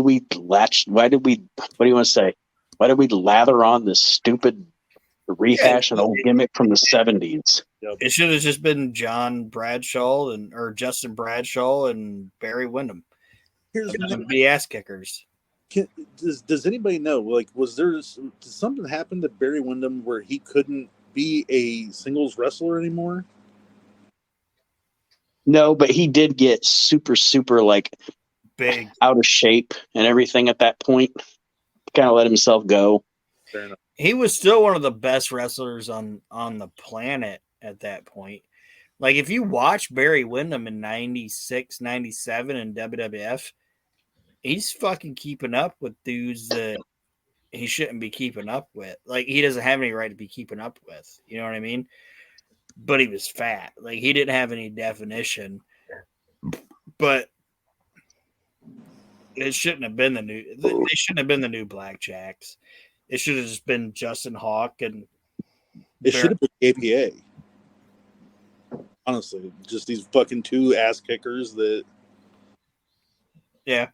say? Why did we lather on this stupid rehash an old gimmick from the 70s? It should have just been Justin Bradshaw and Barry Windham. Here's the ass kickers. Does anybody know? Like, did something happen to Barry Windham where he couldn't be a singles wrestler anymore? No, but he did get super like big, out of shape and everything at that point. Kind of let himself go. Fair enough. He was still one of the best wrestlers on the planet at that point. Like, if you watch Barry Windham in 96, 97 in WWF, he's fucking keeping up with dudes that he shouldn't be keeping up with. Like, he doesn't have any right to be keeping up with. You know what I mean? But he was fat. Like, he didn't have any definition. But it shouldn't have been they shouldn't have been the new Blackjacks. It should have just been Justin Hawk and it should have been APA. Honestly, just these fucking two ass kickers that. Yeah.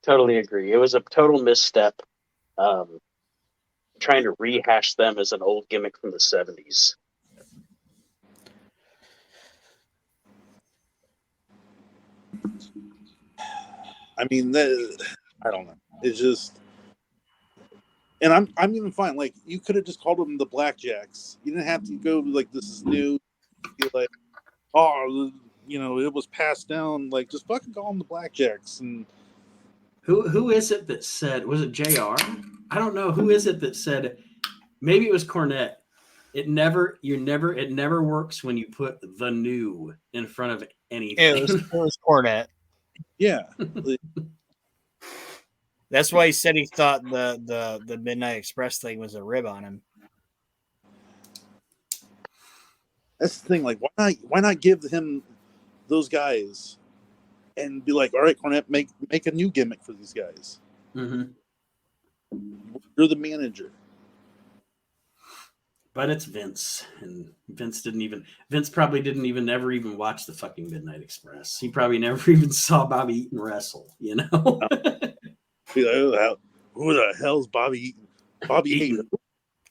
Totally agree. It was a total misstep. Trying to rehash them as an old gimmick from the 70s. I mean, I don't know. It's just, and I'm even fine. Like, you could have just called them the Blackjacks. You didn't have to go like, this is new. You're like, oh, it was passed down. Like, just fucking call them the Blackjacks. And who is it that said? Was it JR? I don't know. Who is it that said? Maybe it was Cornette. It never works when you put the new in front of anything. It was Cornette. Yeah. That's why he said he thought the Midnight Express thing was a rib on him. That's the thing. Like, why not give him those guys and be like, all right, Cornette, make a new gimmick for these guys. Mm-hmm. You're the manager. But it's Vince, and Vince probably didn't even ever even watch the fucking Midnight Express. He probably never even saw Bobby Eaton wrestle, Be like, who the hell's Bobby Eaton? Bobby Eaton.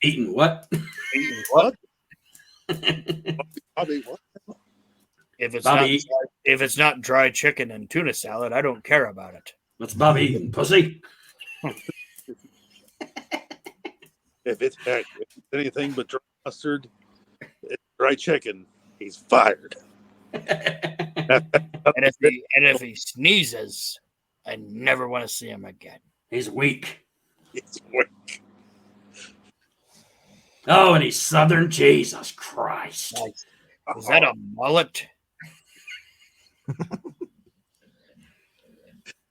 Eaton what? Eaton what? Bobby what? If it's not dry chicken and tuna salad, I don't care about it. What's Bobby Eaton, pussy? If it's anything but dry mustard, it's dry chicken, he's fired. And if he sneezes, I never want to see him again. He's weak. He's weak. Oh, and he's Southern. Jesus Christ. Is that a mullet?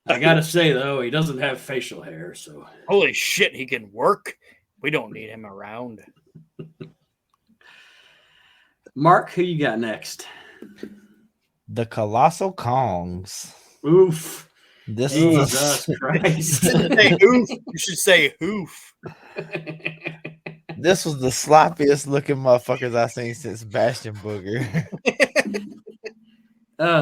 I gotta say, though, he doesn't have facial hair, so. Holy shit, he can work. We don't need him around. Mark, who you got next? The Colossal Kongs. Oof. Jesus Christ. You should say hoof. This was the sloppiest looking motherfuckers I've seen since Bastion Booger.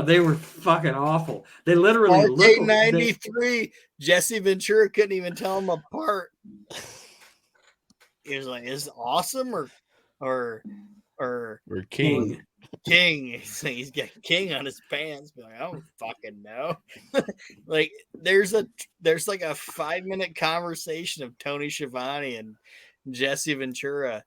They were fucking awful. They literally looked 93. Jesse Ventura couldn't even tell them apart. He was like, "Is it awesome or King?" King. He's got King on his pants. But like, I don't fucking know. Like, there's like a 5-minute conversation of Tony Schiavone and Jesse Ventura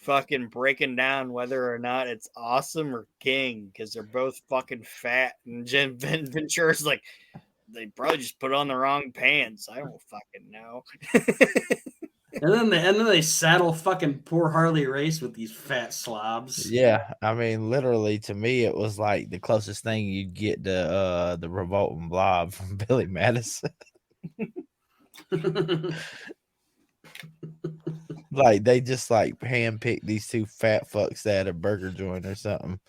fucking breaking down whether or not it's Awesome or King because they're both fucking fat. And Ventura's like, they probably just put on the wrong pants. I don't fucking know. And then they saddle fucking poor Harley Race with these fat slobs. Yeah, I mean, literally to me, it was like the closest thing you'd get to the Revolting Blob from Billy Madison. Like they just like handpicked these two fat fucks at a burger joint or something.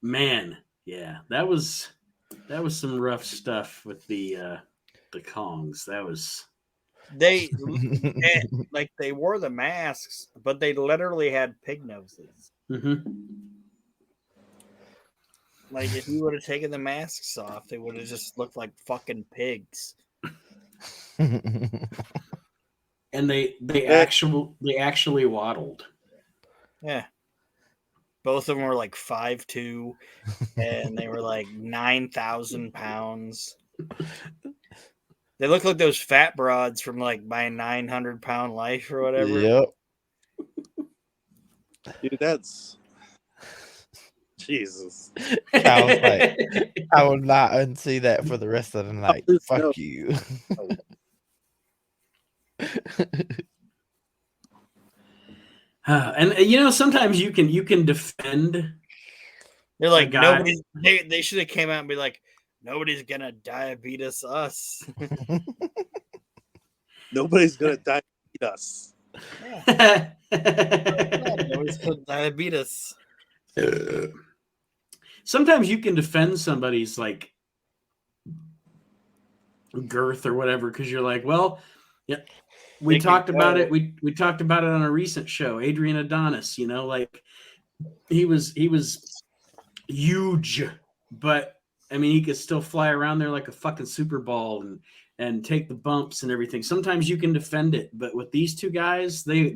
Man, yeah, that was some rough stuff with the Kongs. That was They like they wore the masks, but they literally had pig noses. Mm-hmm. Like if you would have taken the masks off, they would have just looked like fucking pigs. And they actually waddled. Yeah. Both of them were like 5'2", and they were like 9,000 pounds. They look like those fat broads from like My 900-Pound Life or whatever. Yep. Dude, that's Jesus. I was like, I will not unsee that for the rest of the night. Fuck you. And you know, sometimes you can defend. They're like nobody. They should have came out and be like, nobody's gonna diabetes us. Nobody's gonna diabetes us. Nobody's gonna diabetes. Sometimes you can defend somebody's like girth or whatever because you're like, well, yeah. We talked about it. We talked about it on a recent show. Adrian Adonis, you know, like he was huge, but I mean, he could still fly around there like a fucking Super Bowl and take the bumps and everything. Sometimes you can defend it, but with these two guys, they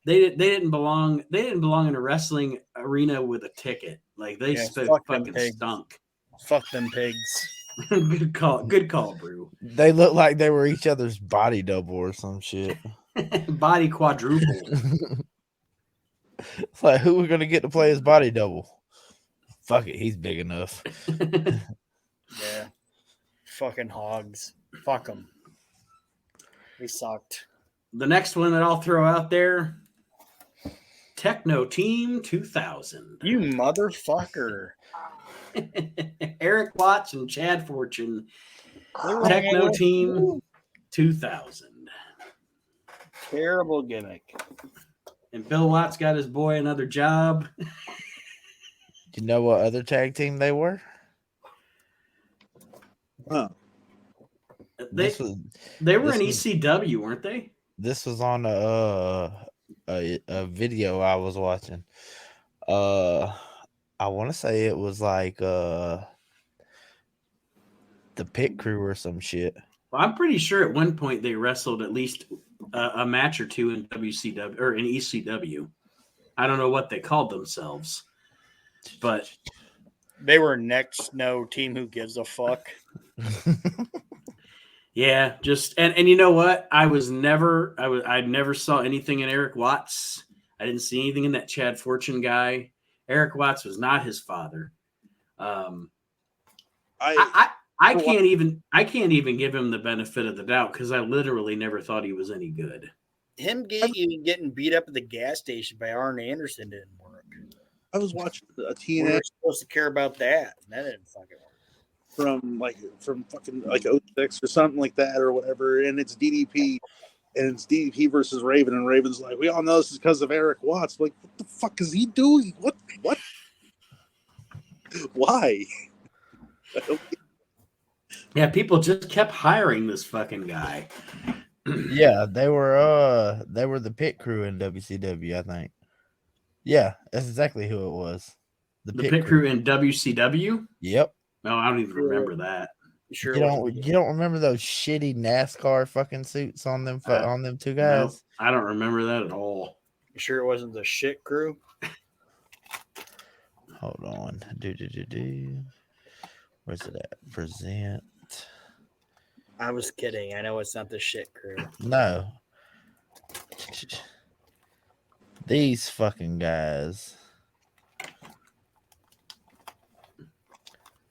didn't belong. They didn't belong in a wrestling arena with a ticket. Like they fucking stunk. Fuck them pigs. Good call, Brew. They look like they were each other's body double or some shit. Body quadruple. It's like, who are we gonna get to play his body double? Fuck it, he's big enough. Yeah, fucking hogs. Fuck them. They sucked. The next one that I'll throw out there, Techno Team 2000. You motherfucker. Eric Watts and Chad Fortune. Techno Team 2000. Terrible gimmick. And Bill Watts got his boy another job. You know what other tag team they were? Huh. They were in ECW, weren't they? This was on a video I was watching. I want to say it was like the Pit Crew or some shit. Well, I'm pretty sure at one point they wrestled at least a match or two in WCW or in ECW. I don't know what they called themselves, but they were next no team who gives a fuck. Yeah, just and you know what? I never saw anything in Eric Watts. I didn't see anything in that Chad Fortune guy. Eric Watts was not his father. I can't even give him the benefit of the doubt because I literally never thought he was any good. Him getting beat up at the gas station by Arn Anderson didn't work. I was watching a TNA. We were supposed to care about that. That didn't fucking work. From fucking like 06 or something like that or whatever, and it's DDP, and it's DDP versus Raven, and Raven's like, we all know this is because of Eric Watts. Like, what the fuck is he doing? What? Why? Yeah, people just kept hiring this fucking guy. Yeah, they were the Pit Crew in WCW, I think. Yeah, that's exactly who it was. The Pit Crew in WCW? Yep. No, I don't even remember that. Sure, you don't remember those shitty NASCAR fucking suits on them two guys? No, I don't remember that at all. You sure it wasn't the shit crew? Hold on. Where's it at? Present. I was kidding. I know it's not the shit crew. No. These fucking guys.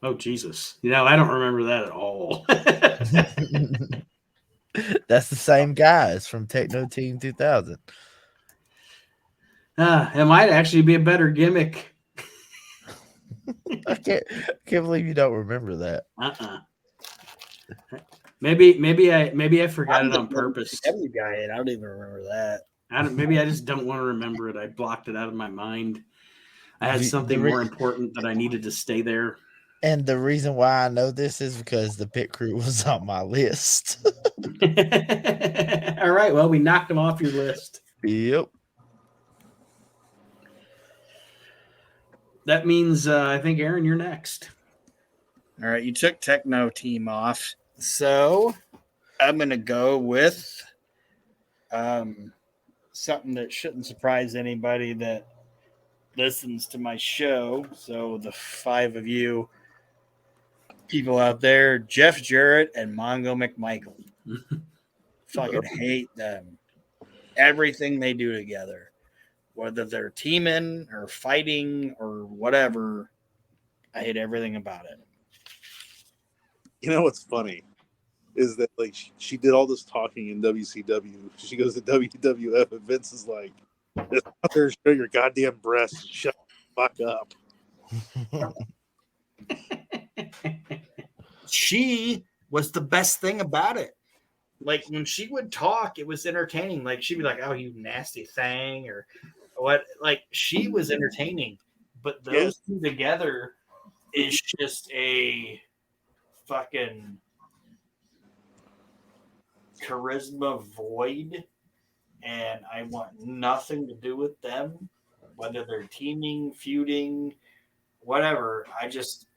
Oh Jesus! I don't remember that at all. That's the same guys from Techno Team 2000. It might actually be a better gimmick. I can't believe you don't remember that. Maybe I forgot it on purpose. W guy, and I don't even remember that. Maybe I just don't want to remember it. I blocked it out of my mind. I had something more important that I needed to stay there. And the reason why I know this is because the pit crew was on my list. All right. Well, we knocked them off your list. Yep. That means I think, Aaron, you're next. All right. You took Techno Team off. So I'm going to go with something that shouldn't surprise anybody that listens to my show. So the 5 of you people out there, Jeff Jarrett and Mongo McMichael. Fucking hate them. Everything they do together, whether they're teaming or fighting or whatever, I hate everything about it. You know what's funny is that like she did all this talking in WCW. She goes to WWF and Vince is like, "Just out there and show your goddamn breasts and shut the fuck up." She was the best thing about it. Like when she would talk, it was entertaining. Like she'd be like, "Oh, you nasty thing," or what. Like she was entertaining. But those two together is just a fucking charisma void, and I want nothing to do with them, whether they're teaming, feuding, whatever. I just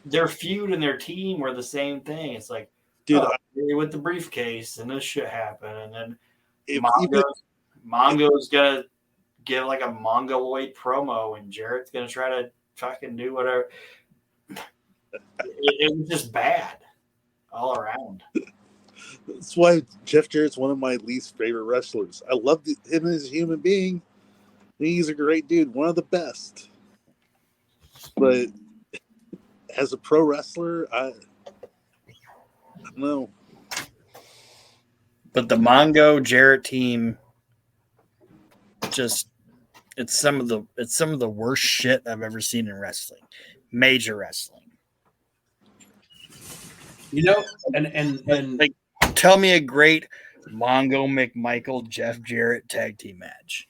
their feud and their team were the same thing. It's like, dude, with the briefcase and this shit happened, and then Mongo's gonna give like a Mongoloid promo, and Jarrett's gonna try to fucking do whatever. It was just bad all around. That's why Jeff Jarrett's one of my least favorite wrestlers. I love him as a human being. He's a great dude, one of the best. But as a pro wrestler, I don't know. But the Mongo Jarrett team, just it's some of the worst shit I've ever seen in wrestling, major wrestling. And like, tell me a great Mongo McMichael Jeff Jarrett tag team match.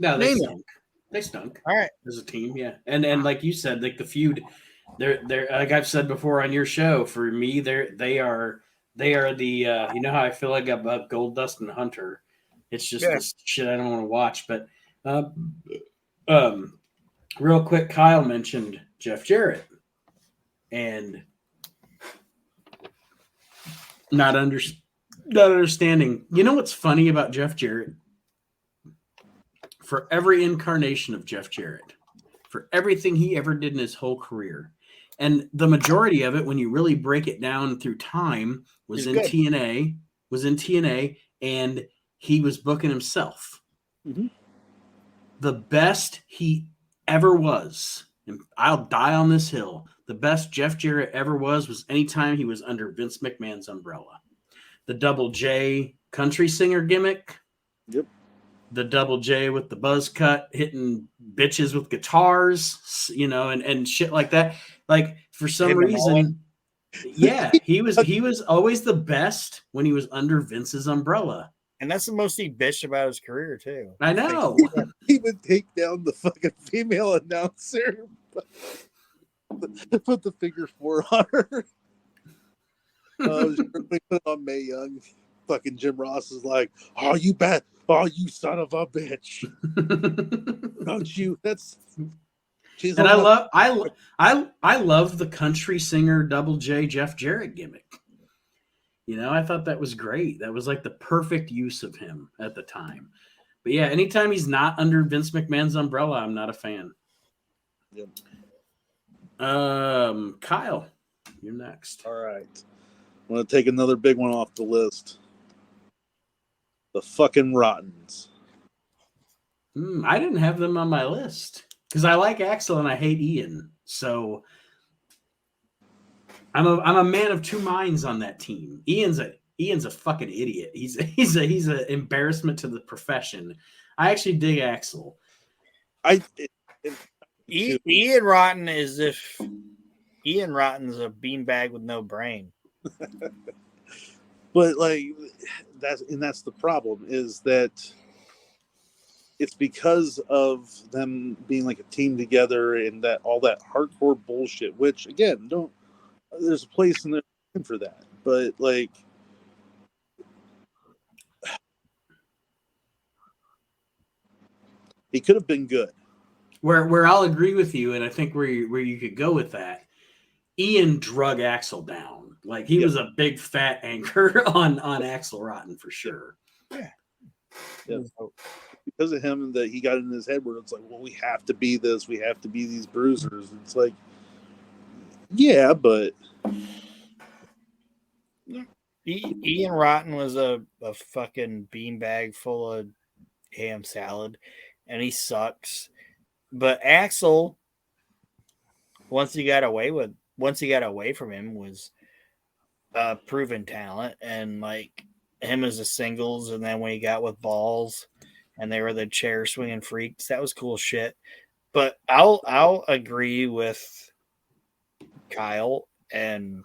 No, they stunk. They stunk. All right, as a team, yeah. And like you said, like the feud, they're like I've said before on your show. For me, they are the you know how I feel like about Goldust and Hunter. It's just this shit I don't want to watch. But real quick, Kyle mentioned Jeff Jarrett and not understanding. You know what's funny about Jeff Jarrett? For every incarnation of Jeff Jarrett, for everything he ever did in his whole career, and the majority of it, when you really break it down through time, was in TNA, and he was booking himself. Mm-hmm. The best he ever was, and I'll die on this hill, the best Jeff Jarrett ever was anytime he was under Vince McMahon's umbrella. The Double J country singer gimmick. Yep. The Double J with the buzz cut, hitting bitches with guitars, and shit like that. Like for some reason, he was always the best when he was under Vince's umbrella. And that's the most he bitched about his career too. I know. He would take down the fucking female announcer, put the figure 4 on her. Put on Mae Young. Fucking Jim Ross is like, "Oh, you bet. Oh, you son of a bitch." Don't you? And I love the country singer Double J Jeff Jarrett gimmick. I thought that was great. That was like the perfect use of him at the time. But yeah, anytime he's not under Vince McMahon's umbrella, I'm not a fan. Yep. Kyle, you're next. All right. I'm going to take another big one off the list. The fucking Rottens. I didn't have them on my list because I like Axel and I hate Ian. So I'm a man of two minds on that team. Ian's a fucking idiot. He's an embarrassment to the profession. I actually dig Axel. Ian Rotten is if Ian Rotten's a beanbag with no brain. But like that's the problem, is that it's because of them being like a team together and that all that hardcore bullshit, which again, there's a place in there for that. But like he could have been good. Where I'll agree with you, and I think where you could go with that, Ian drug Axel down. Like he was a big fat anchor on Axel Rotten for sure. Yeah. Because of him, that he got in his head where it's like, well, we have to be this, we have to be these bruisers. It's like, yeah, but Ian Rotten was a fucking beanbag full of ham salad, and he sucks. But Axel, once he got away from him, was a proven talent, and like him as a singles, and then when he got with Balls, and they were the chair swinging freaks, that was cool shit. But I'll agree with Kyle, and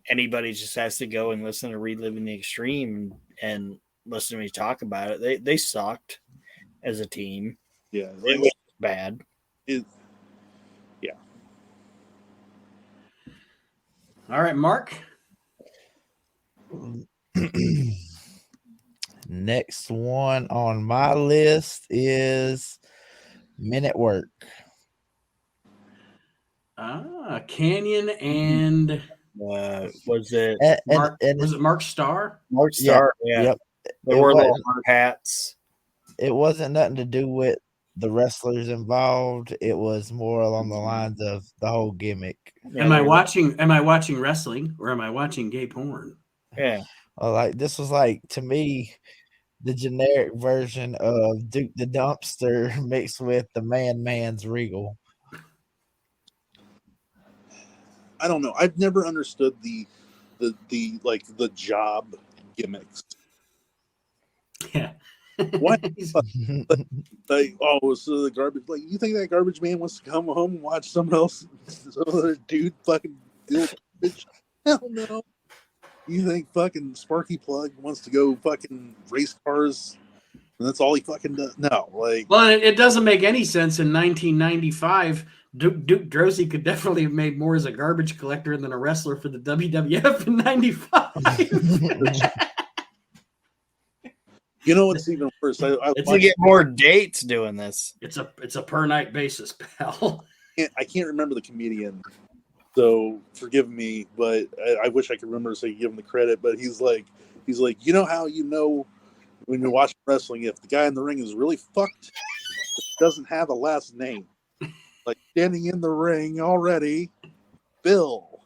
anybody just has to go and listen to Reliving the Extreme and listen to me talk about it. They sucked as a team. Yeah, it was bad. Yeah. All right, Mark. Next one on my list is Men at Work. Canyon and was it Mark? Was it Mark Starr? Mark Starr, yeah. Yep. They wore the hard hats. It wasn't nothing to do with the wrestlers involved. It was more along the lines of the whole gimmick. Am I watching wrestling or am I watching gay porn? Yeah. Like this was like, to me, the generic version of Duke the Dumpster mixed with the man's Regal. I don't know. I've never understood the job gimmicks. Yeah. What? Like, so the garbage. Like, you think that garbage man wants to come home and watch some other dude fucking deal garbage? Hell no. You think fucking Sparky Plug wants to go fucking race cars? And that's all he fucking does? No, like. Well, it doesn't make any sense in 1995. Duke Droese could definitely have made more as a garbage collector than a wrestler for the WWF in '95. You know what's even worse? It's to get more dates doing this. It's a per night basis, pal. I can't remember the comedian, so forgive me, but I wish I could remember so you give him the credit. But he's like, you know how you know when you're watching wrestling if the guy in the ring is really fucked, doesn't have a last name, like standing in the ring already, Bill.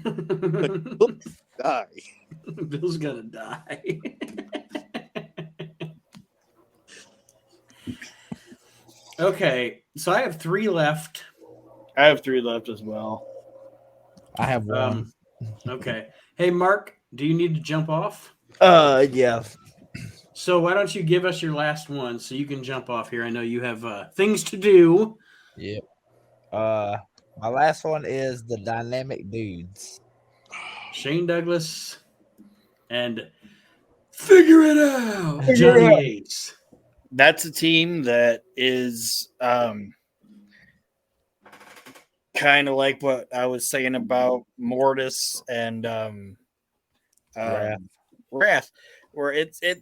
Die. Bill's gonna die. Okay, so I have 3 left. I have 3 left as well. I have 1. Okay. Hey, Mark, do you need to jump off? Yeah. So why don't you give us your last one so you can jump off here? I know you have things to do. Yep. My last one is the Dynamic Dudes. Shane Douglas and Figure It Out, Johnny Ace. That's a team that is kind of like what I was saying about Mortis and Wrath, where it's and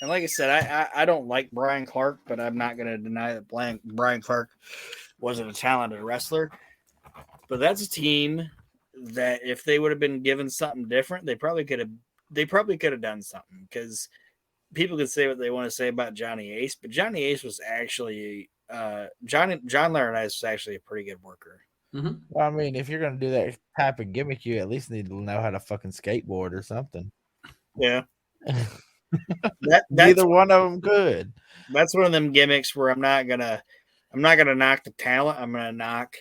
like I said, I don't like Brian Clark, but I'm not going to deny that Brian Clark wasn't a talented wrestler. But that's a team that if they would have been given something different, they probably could have done something, because people can say what they want to say about Johnny Ace, but Johnny Ace was actually John Laurinaitis was actually a pretty good worker. Mm-hmm. Well, I mean, if you're gonna do that type of gimmick, you at least need to know how to fucking skateboard or something. Yeah. That's Neither one of them could. That's one of them gimmicks where I'm not gonna knock the talent. I'm gonna knock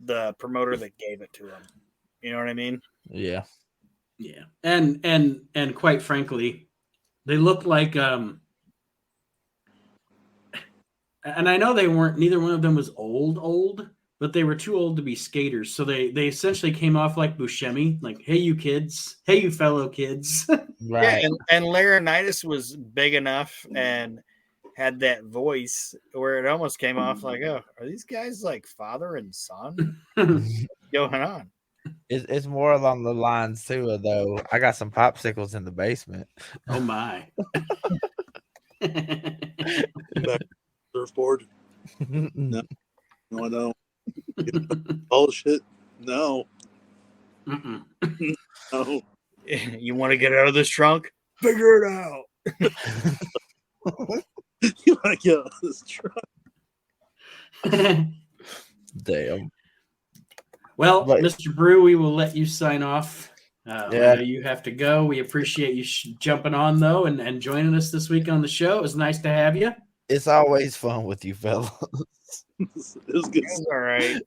the promoter that gave it to him. You know what I mean? Yeah. Yeah. And quite frankly, they look like and I know they weren't, neither one of them was old, but they were too old to be skaters. So they essentially came off like Buscemi, like, hey you kids, hey you fellow kids. Right. Yeah, and Laurinaitis was big enough and had that voice where it almost came off like, oh, are these guys like father and son? What's going on? It's more along the lines too, though. I got some popsicles in the basement. Oh my. Surfboard. No, I don't. Bullshit. No. Mm-mm. No. You want to get out of this trunk? Figure it out. You want to get out of this truck? Damn. Well, But- Mr. Brew, we will let you sign off. I Yeah. know you have to go. We appreciate you jumping on, though, and joining us this week on the show. It was nice to have you. It's always fun with you fellas. It was good. It's all right.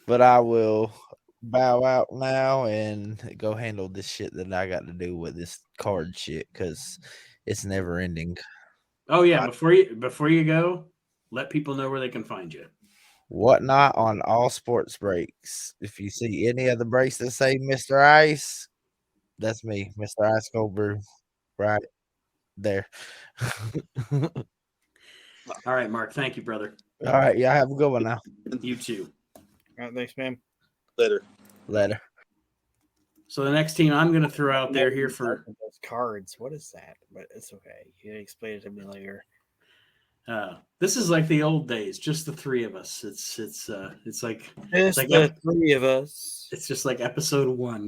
But I will bow out now and go handle this shit that I got to do with this card shit because it's never ending. Oh yeah, before you go, let people know where they can find you. Whatnot on all sports breaks. If you see any of the breaks that say Mr. Ice, that's me, Mr. Ice Cold Brew, right there. All right, Mark. Thank you, brother. All right, y'all have a good one now. You too. All right, thanks, man. Later. So the next team I'm going to throw out there here for those cards. What is that? But it's okay. You can explain it to me later. this is like the old days, just the three of us. It's like It's like the three of us. it's just like episode 1.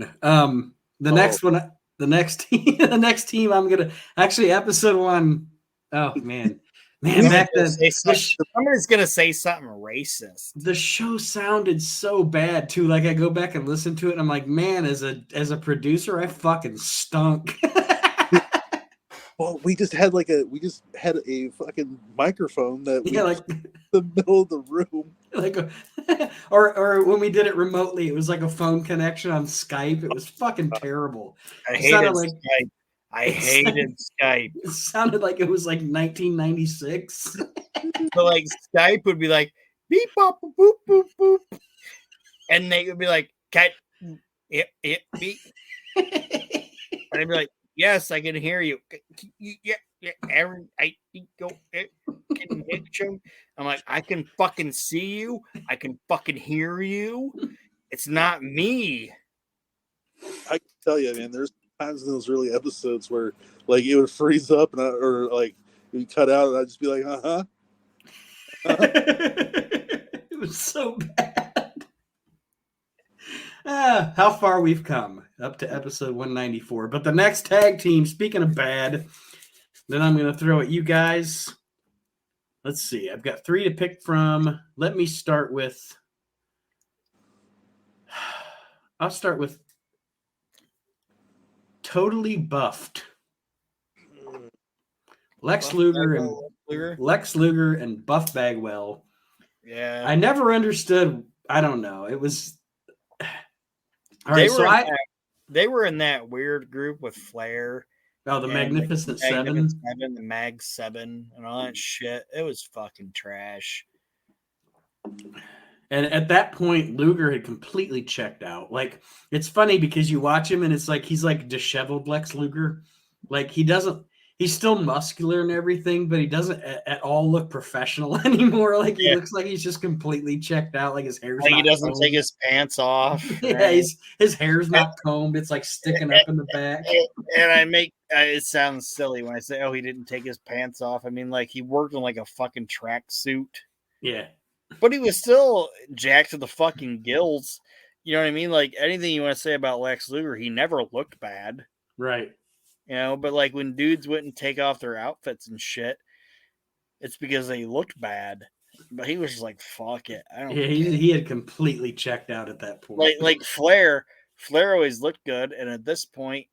Next one, the next team I'm gonna actually episode 1. Oh man, back then Somebody's gonna say something racist. the show sounded so bad too. Like I go back and listen to it, and I'm like, man, as a producer, I fucking stunk. Well, we just had a fucking microphone that we like in the middle of the room. like or when we did it remotely, it was like a phone connection on Skype. It was fucking terrible. I It sounded hated Skype. I hated Skype. It sounded like it was like 1996. So like Skype would be like beep bop boop boop boop, and they would be like cat it beep, and I'd be like, yes, I can hear you. Yeah, Aaron, I go. Can you? I'm like, I can fucking see you. I can fucking hear you. It's not me. I can tell you, man. There's times in those early episodes where like it would freeze up or like it would cut out, and I'd just be like, It was so bad. How far we've come up to episode 194. But the next tag team, speaking of bad, then I'm going to throw at you guys. Let's see. I've got 3 to pick from. Let me start with. I'll start with Totally Buffed. Lex Luger and Buff Bagwell. Yeah. I never understood. I don't know. It was. All They right, were so they were in that weird group with Flair. the Magnificent Seven. The Mag 7 and all that shit. It was fucking trash. And at that point, Luger had completely checked out. Like, it's funny because you watch him and it's like he's like disheveled Lex Luger. Like, he's still muscular and everything, but he doesn't at all look professional anymore. Like, he looks like he's just completely checked out. Like, his hair's like not he doesn't combed. take his pants off. Yeah, right? his hair's not combed. It's like sticking up in the back. And it sounds silly when I say, oh, he didn't take his pants off. I mean, like, he worked in like a fucking tracksuit. Yeah. But he was still jacked to the fucking gills. You know what I mean? Like, anything you want to say about Lex Luger, he never looked bad. Right. You know, but like when dudes wouldn't take off their outfits and shit, it's because they looked bad. But he was just like, fuck it. I don't Yeah, he had completely checked out at that point. like Flair always looked good, and at this point,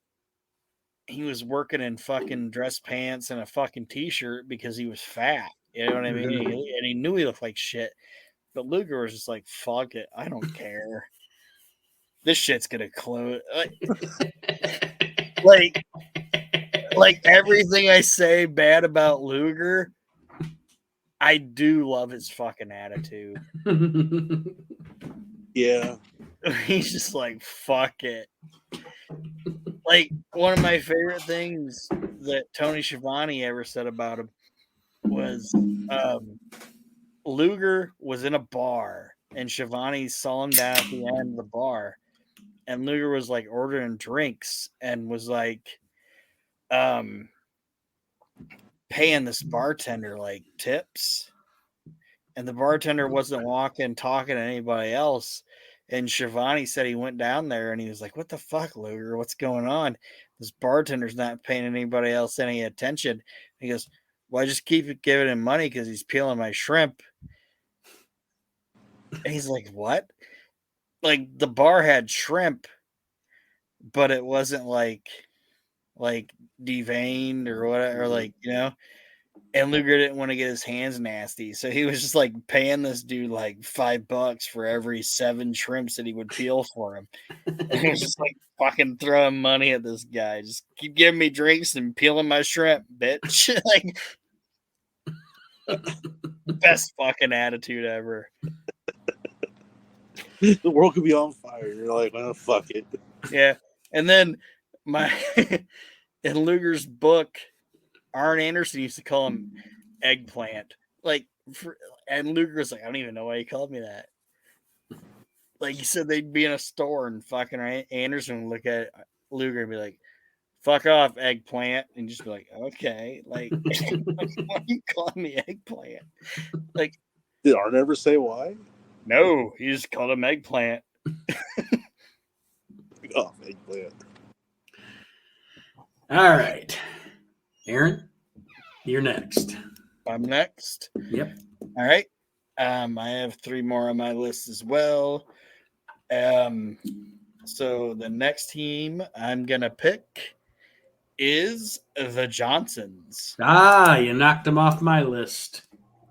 he was working in fucking dress pants and a fucking t-shirt because he was fat. You know what I mean? And he knew he looked like shit. But Luger was just like, fuck it. I don't care. This shit's gonna close. Like everything I say bad about Luger, I do love his fucking attitude. Yeah. He's just like, fuck it. Like, one of my favorite things that Tony Schiavone ever said about him was Luger was in a bar and Schiavone saw him down at the end of the bar, and Luger was like ordering drinks and was like paying this bartender like tips, and the bartender wasn't talking to anybody else. And Schiavone said he went down there and he was like, what the fuck, Luger? What's going on? This bartender's not paying anybody else any attention. He goes, well, I just keep giving him money because he's peeling my shrimp. And he's like, what? Like, the bar had shrimp, but it wasn't like deveined or whatever, or like, you know. And Luger didn't want to get his hands nasty, so he was just like paying this dude like $5 for every 7 shrimps that he would peel for him. And he was just like fucking throwing money at this guy. Just keep giving me drinks and peeling my shrimp, bitch. Like, best fucking attitude ever. The world could be on fire. You're like, well, fuck it. Yeah. And then in Luger's book, Arn Anderson used to call him Eggplant. And Luger was like, I don't even know why he called me that. Like, he said they'd be in a store and fucking Anderson would look at Luger and be like, fuck off, Eggplant. And just be like, okay. Like, why are you calling me Eggplant? Like, did Arn ever say why? No, he just called him Eggplant. Oh, Eggplant. All right. Aaron, you're next. I'm next. Yep. All right. I have 3 more on my list as well. So the next team I'm gonna pick is the Johnsons. You knocked them off my list.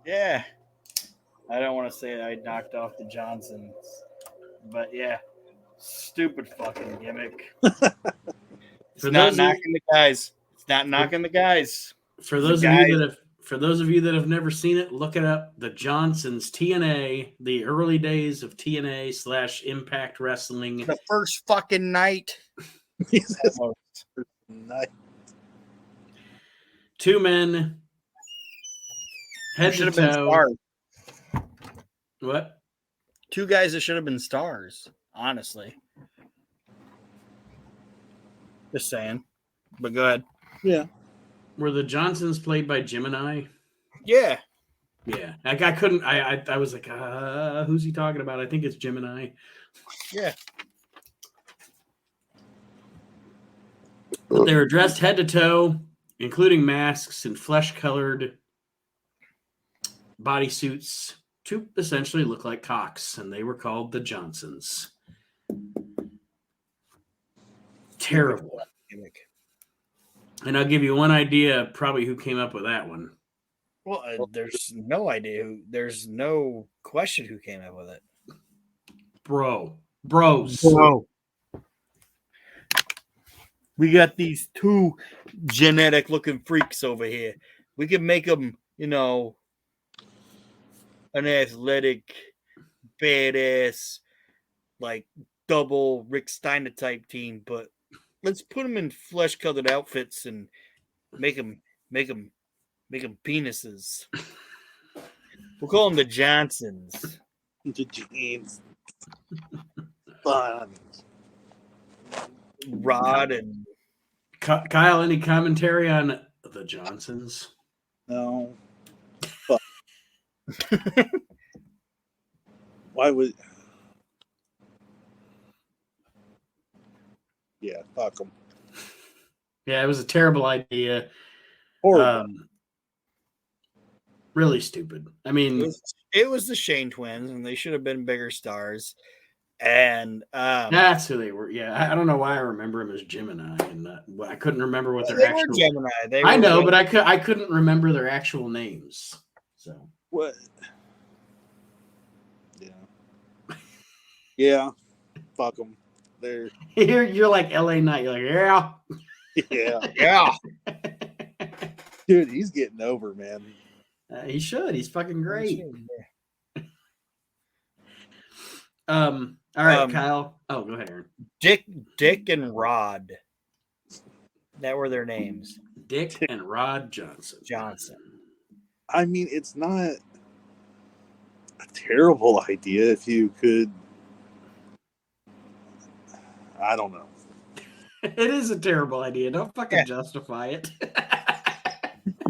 Yeah. I don't want to say I knocked off the Johnsons, but yeah, stupid fucking gimmick. It's not knocking the guys. It's not knocking the guys. For those of you that have never seen it, look it up. The Johnsons, TNA, the early days of TNA / Impact Wrestling. The first fucking night. Night. 2 men, head to toe. Stars. What? 2 guys that should have been stars, honestly. Just saying. But go ahead. Yeah. Were the Johnsons played by Gemini? Yeah. Yeah. Like, I couldn't. I was like, who's he talking about? I think it's Gemini. Yeah. But they were dressed head to toe, including masks and flesh-colored bodysuits to essentially look like cocks, and they were called the Johnsons. Terrible. And I'll give you one idea probably who came up with that one. Well, there's no idea. There's no question who came up with it. Bros. Bro. We got these 2 genetic looking freaks over here. We can make them, you know, an athletic, badass, like double Rick Steiner type team, but let's put them in flesh-colored outfits and make them penises. We'll call them the Johnsons. The James. Fun. Rod and Kyle, any commentary on the Johnsons? No. Fuck. Why would? Yeah, fuck them. Yeah, it was a terrible idea. Horrible. Really stupid. I mean, it was the Shane twins, and they should have been bigger stars. And that's who they were. Yeah, I don't know why I remember them as Gemini, and I couldn't remember what their they actual. were Gemini. I know, but I couldn't remember their actual names. So what? Yeah, yeah. Fuck them. They're you're like LA Knight. You're like, yeah, yeah. dude. He's getting over, man. He should. He's fucking great. All right, Kyle. Oh, go ahead, Aaron. Dick and Rod. That were their names. Dick and Rod Johnson. I mean, it's not a terrible idea if you could. I don't know. It is a terrible idea. Don't fucking justify it.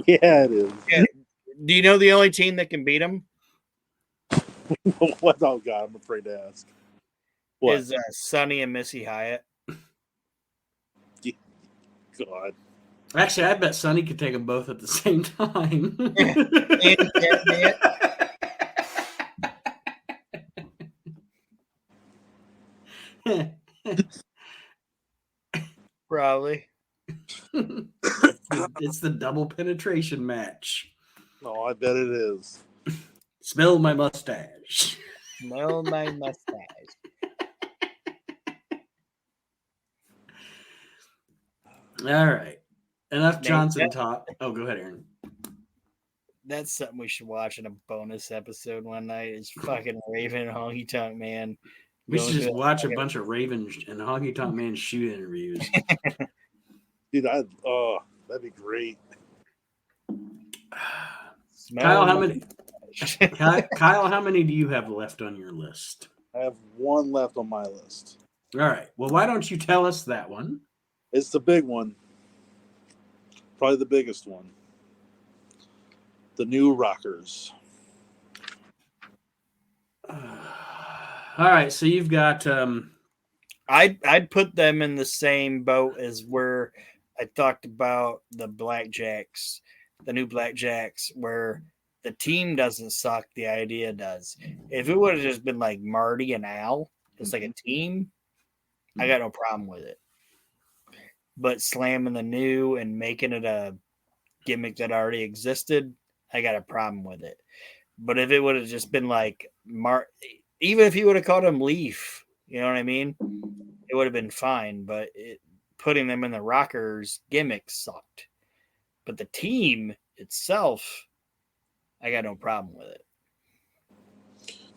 Yeah, it is. Yeah. Do you know the only team that can beat them? What? Oh God, I'm afraid to ask. What? Is Sonny and Missy Hyatt. God. Actually, I bet Sonny could take them both at the same time. Probably. It's the double penetration match. Oh, I bet it is. Smell my mustache. Smell my mustache. All right. Enough Johnson talk. Oh, go ahead, Aaron. That's something we should watch in a bonus episode one night. Is fucking Raven and Honky Tonk Man. We should just watch a bunch of Raven and Honky Tonk Man shoot interviews. Dude, that'd be great. Kyle, how many do you have left on your list? I have one left on my list. All right. Well, why don't you tell us that one? It's the big one. Probably the biggest one. The New Rockers. All right. So you've got. I'd put them in the same boat as where I talked about the Blackjacks, the new Blackjacks, where the team doesn't suck, the idea does. If it would have just been like Marty and Al, it's like a team, I got no problem with it. But slamming the new and making it a gimmick that already existed, I got a problem with it. But if it would have just been like even if you would have called him Leaf, you know what I mean? It would have been fine. But putting them in the Rockers gimmick sucked. But the team itself, I got no problem with it.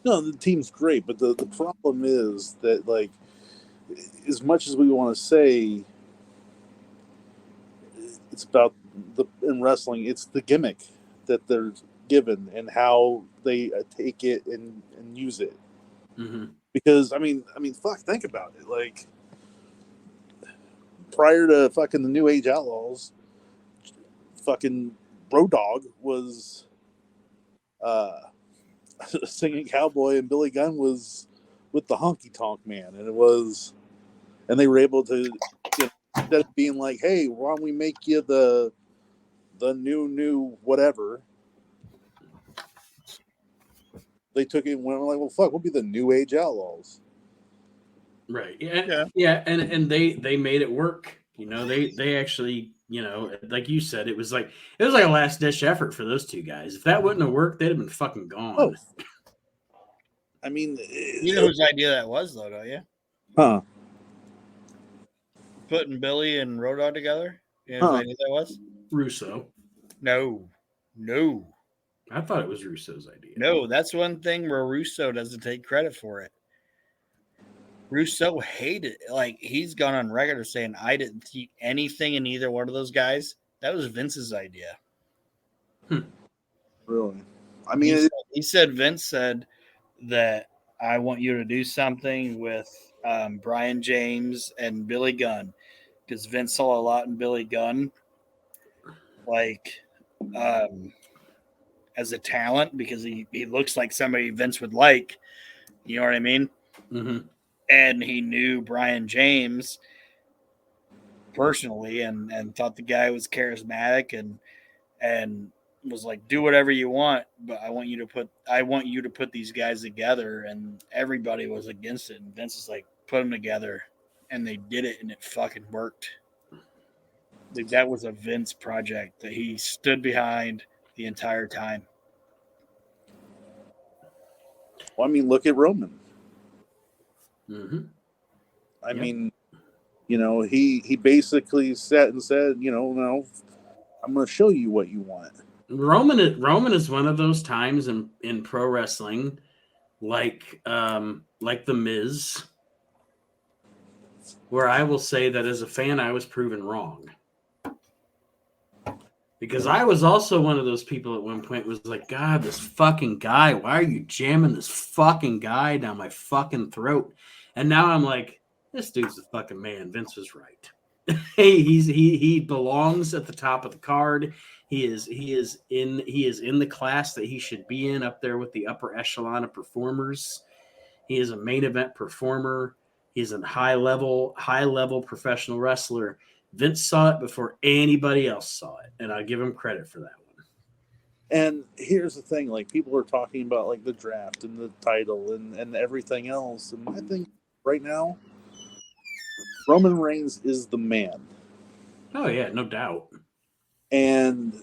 No, the team's great, but the problem is that, like, as much as we want to say it's about in wrestling, it's the gimmick that they're given and how they take it and use it. Mm-hmm. Because I mean, fuck, think about it. Like, prior to fucking the New Age Outlaws, fucking Road Dogg was singing cowboy, and Billy Gunn was with the Honky Tonk Man, and they were able to, instead of being like, hey, why don't we make you the new whatever, they took it and went like, well, fuck, we'll be the New Age Outlaws. Right. Yeah. And they made it work. They actually, like you said, it was like a last ditch effort for those two guys. If that wouldn't have worked, they'd have been fucking gone. Oh. I mean, you know whose idea that was, though, don't you? Huh? Putting Billy and Road Dogg together. You know whose idea that was? Russo. No. I thought it was Russo's idea. No, that's one thing where Russo doesn't take credit for it. Russo hated it. Like, he's gone on record of saying, I didn't see anything in either one of those guys. That was Vince's idea. Really? I mean, Vince said that I want you to do something with Brian James and Billy Gunn, because Vince saw a lot in Billy Gunn, like, as a talent, because he looks like somebody Vince would like. You know what I mean? Mm-hmm. And he knew Brian James personally and thought the guy was charismatic and was like, do whatever you want, but I want you to put these guys together, and everybody was against it. And Vince was like, put them together, and they did it, and it fucking worked. Like, that was a Vince project that he stood behind the entire time. Well, I mean, look at Roman. Mm-hmm. I mean, he basically sat and said, no, I'm going to show you what you want. Roman is one of those times in pro wrestling, like the Miz, where I will say that as a fan, I was proven wrong. Because I was also one of those people at one point was like, God, this fucking guy, why are you jamming this fucking guy down my fucking throat? And now I'm like, this dude's the fucking man. Vince was right. Hey, he belongs at the top of the card. He is in the class that he should be in, up there with the upper echelon of performers. He is a main event performer. He's a high level professional wrestler. Vince saw it before anybody else saw it, and I give him credit for that one. And here's the thing, like, people are talking about like the draft and the title and everything else. And my thing right now, Roman Reigns is the man. Oh yeah, no doubt. And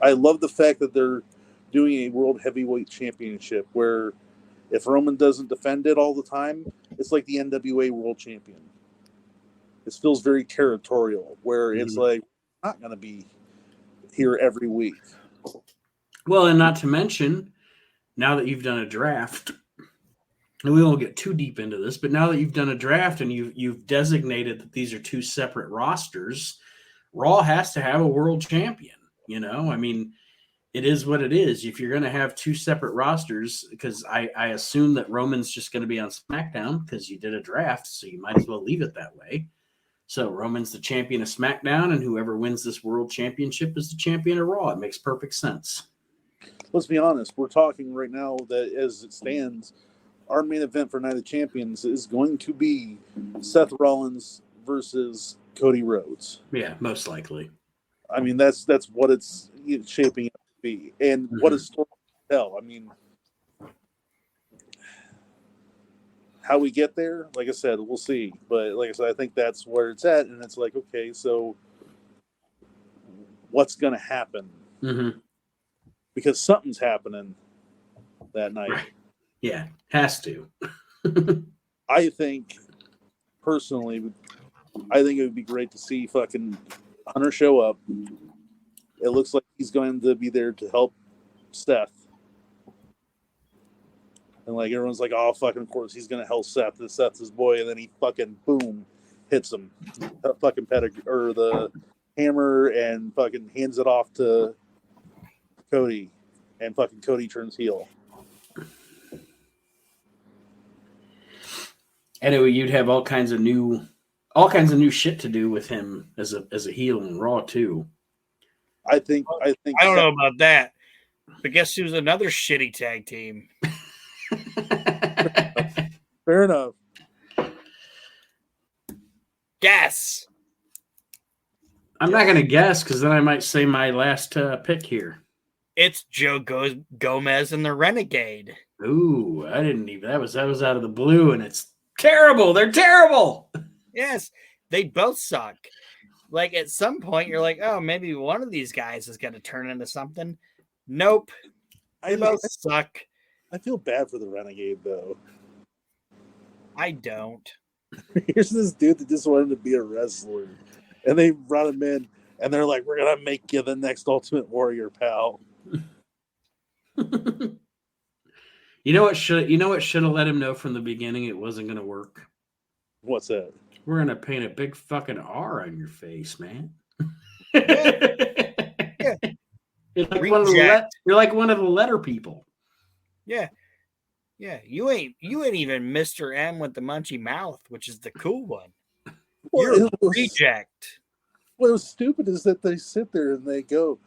I love the fact that they're doing a World Heavyweight Championship where if Roman doesn't defend it all the time, it's like the NWA World Champion. It feels very territorial, where it's like, not going to be here every week. Well, and not to mention, now that you've done a draft, and we won't get too deep into this, but now that you've done a draft and you've designated that these are two separate rosters, Raw has to have a world champion. I mean, it is what it is. If you're going to have two separate rosters, because I assume that Roman's just going to be on SmackDown because you did a draft, so you might as well leave it that way. So Roman's the champion of SmackDown, and whoever wins this world championship is the champion of Raw. It makes perfect sense. Let's be honest. We're talking right now that as it stands, our main event for Night of Champions is going to be Seth Rollins versus Cody Rhodes. Yeah, most likely. I mean, that's what it's shaping up to be. And what a story to tell. I mean, how we get there, like I said, we'll see. But like I said, I think that's where it's at. And it's like, okay, so what's going to happen? Mm-hmm. Because something's happening that night. Right. Yeah, has to. I think, personally, it would be great to see fucking Hunter show up. It looks like he's going to be there to help Seth. And like everyone's like, oh fucking of course he's gonna help Seth. And Seth's his boy, and then he fucking boom hits him, fucking pedigree or the hammer, and fucking hands it off to Cody, and fucking Cody turns heel. Anyway, you'd have all kinds of new shit to do with him as a heel in Raw too. I think I don't know about that, but guess who's another shitty tag team? Fair enough. Guess. I'm not going to guess because then I might say my last pick here. It's Joe Gomez and the Renegade. Ooh, I didn't even. That was out of the blue, and it's terrible. They're terrible. Yes, they both suck. Like at some point, you're like, oh, maybe one of these guys is going to turn into something. Nope. They both suck. I feel bad for the Renegade, though. I don't. Here's this dude that just wanted to be a wrestler, and they brought him in, and they're like, "We're gonna make you the next Ultimate Warrior, pal." You know what should have let him know from the beginning it wasn't going to work? What's that? We're going to paint a big fucking R on your face, man. Yeah. You're like one of the letter people. Yeah. Yeah. You ain't even Mr. M with the munchy mouth, which is the cool one. You're a reject. What was stupid is that they sit there and they go,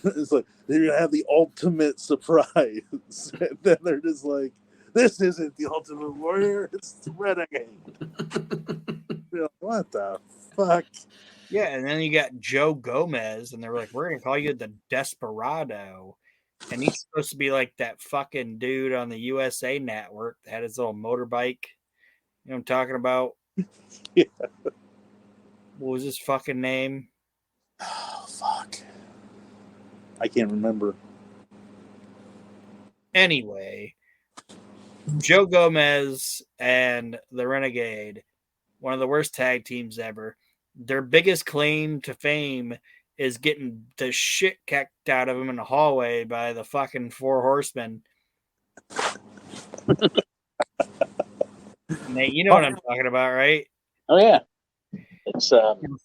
it's like they're gonna have the ultimate surprise. And then they're just like, this isn't the Ultimate Warrior, it's the Renegade. You're like, what the fuck? Yeah, and then you got Joe Gomez, and they're like, we're gonna call you the Desperado. And he's supposed to be like that fucking dude on the USA Network that had his little motorbike. You know what I'm talking about? Yeah. What was his fucking name? Oh, fuck. I can't remember. Anyway, Joe Gomez and the Renegade, one of the worst tag teams ever. Their biggest claim to fame is getting the shit kicked out of them in the hallway by the fucking Four Horsemen. Nate, you know what I'm talking about, right? Oh yeah, it's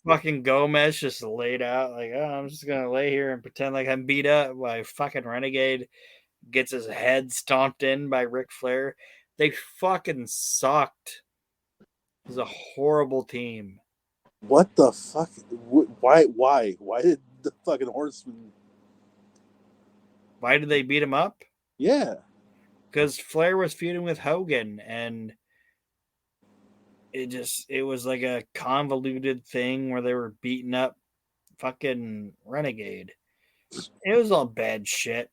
Fucking Gomez just laid out like, oh, I'm just gonna lay here and pretend like I'm beat up by fucking Renegade. Gets his head stomped in by Ric Flair. They fucking sucked. It was a horrible team. What the fuck? Why did the fucking Horsemen? Why did they beat him up? Yeah. Because Flair was feuding with Hogan, and it was like a convoluted thing where they were beating up fucking Renegade. It was all bad shit.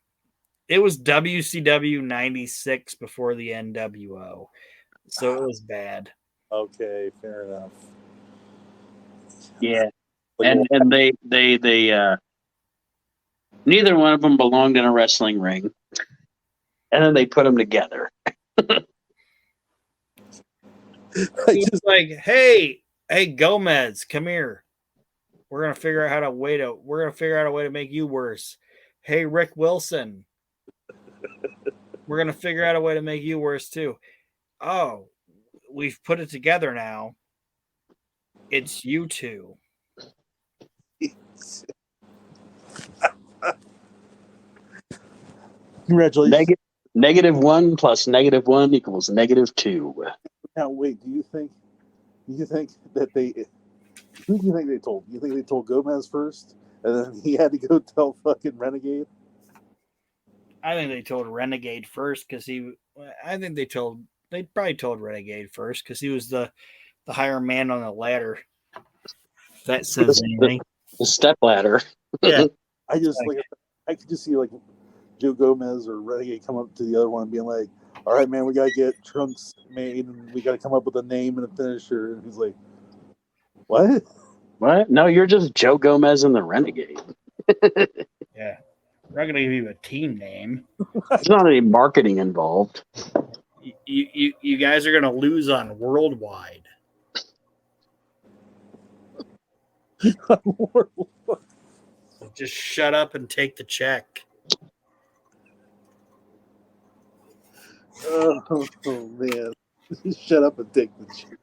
It was WCW 96 before the NWO. So it was bad. Okay, fair enough. yeah, and they neither one of them belonged in a wrestling ring, and then they put them together. He was like, hey, Gomez, come here. We're gonna figure out a way to make you worse. Hey, Rick Wilson, we're gonna figure out a way to make you worse too. Oh, we've put it together now. It's you two. Congratulations. -1 plus -1 equals -2. Now, wait. Do you think that they? Who do you think they told? You think they told Gomez first, and then he had to go tell fucking Renegade? I think they told Renegade first because they probably told Renegade first because he was the higher man on the ladder. If that says anything. The step ladder. Yeah. I could just see like Joe Gomez or Renegade come up to the other one and being like, "All right, man, we gotta get trunks made and we gotta come up with a name and a finisher." And he's like, "What? What? No, you're just Joe Gomez and the Renegade. Yeah. We're not going to give you a team name. There's not any marketing involved. You guys are going to lose on Worldwide. Just shut up and take the check. Oh man. Shut up and take the check.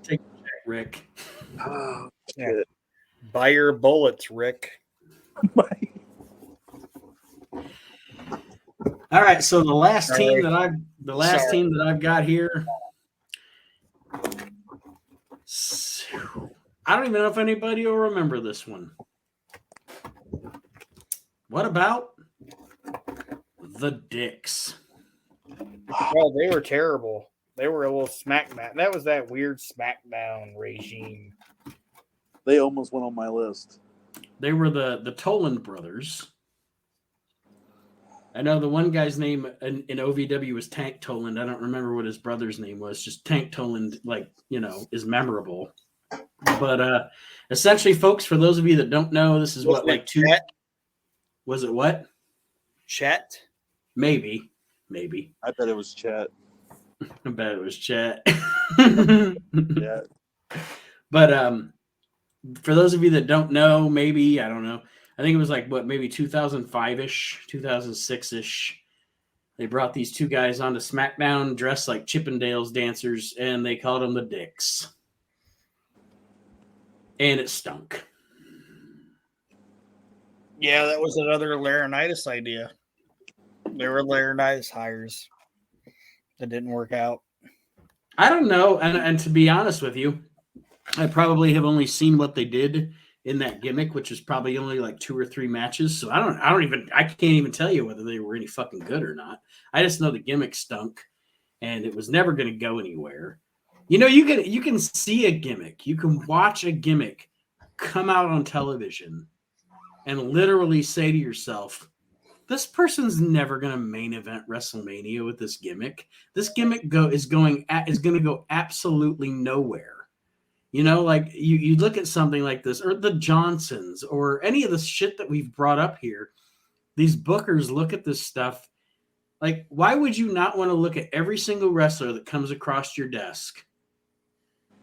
Take the check, Rick. Oh, yeah. Buy your bullets, Rick. All right, so the last team that I've got here. I don't even know if anybody will remember this one. What about the Dicks? Oh, they were terrible. They were a little SmackDown. That was that weird SmackDown regime. They almost went on my list. They were the Toland brothers. I know the one guy's name in OVW was Tank Toland. I don't remember what his brother's name was. Just Tank Toland, is memorable. But essentially, folks, for those of you that don't know, this is Chet? Was it what? Chet? Maybe. I bet it was Chet. I bet it was Chet. Yeah. But for those of you that don't know, maybe, I don't know. I think it was maybe 2005-ish, 2006-ish. They brought these two guys onto SmackDown dressed like Chippendales dancers, and they called them the Dicks. And it stunk. Yeah, that was another Laurinaitis idea. They were Laurinaitis hires that didn't work out. I don't know. And to be honest with you, I probably have only seen what they did in that gimmick, which is probably only 2 or 3 matches. So I can't even tell you whether they were any fucking good or not. I just know the gimmick stunk. and it was never going to go anywhere. You know, you can see a gimmick, you can watch a gimmick come out on television and literally say to yourself, this person's never going to main event WrestleMania with this gimmick. This gimmick is going to go absolutely nowhere. You know, like you look at something like this, or the Johnsons, or any of the shit that we've brought up here. These bookers look at this stuff. Like, why would you not want to look at every single wrestler that comes across your desk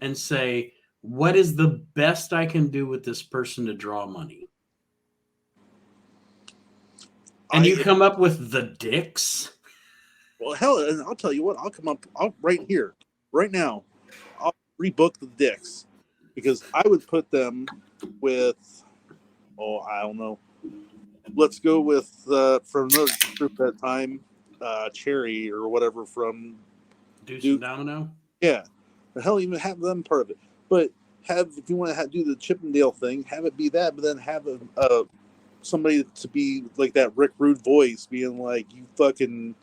and say, what is the best I can do with this person to draw money? And you come up with the dicks? Well, hell, and I'll tell you what, I'll right here, right now, I'll rebook the dicks, because I would put them with, I don't know. Let's go with, from another group that time, Cherry or whatever from Deuce and Domino? Yeah. The hell, even have them part of it. But if you want to do the Chippendale thing, have it be that, but then have somebody to be like that Rick Rude voice being like, you fucking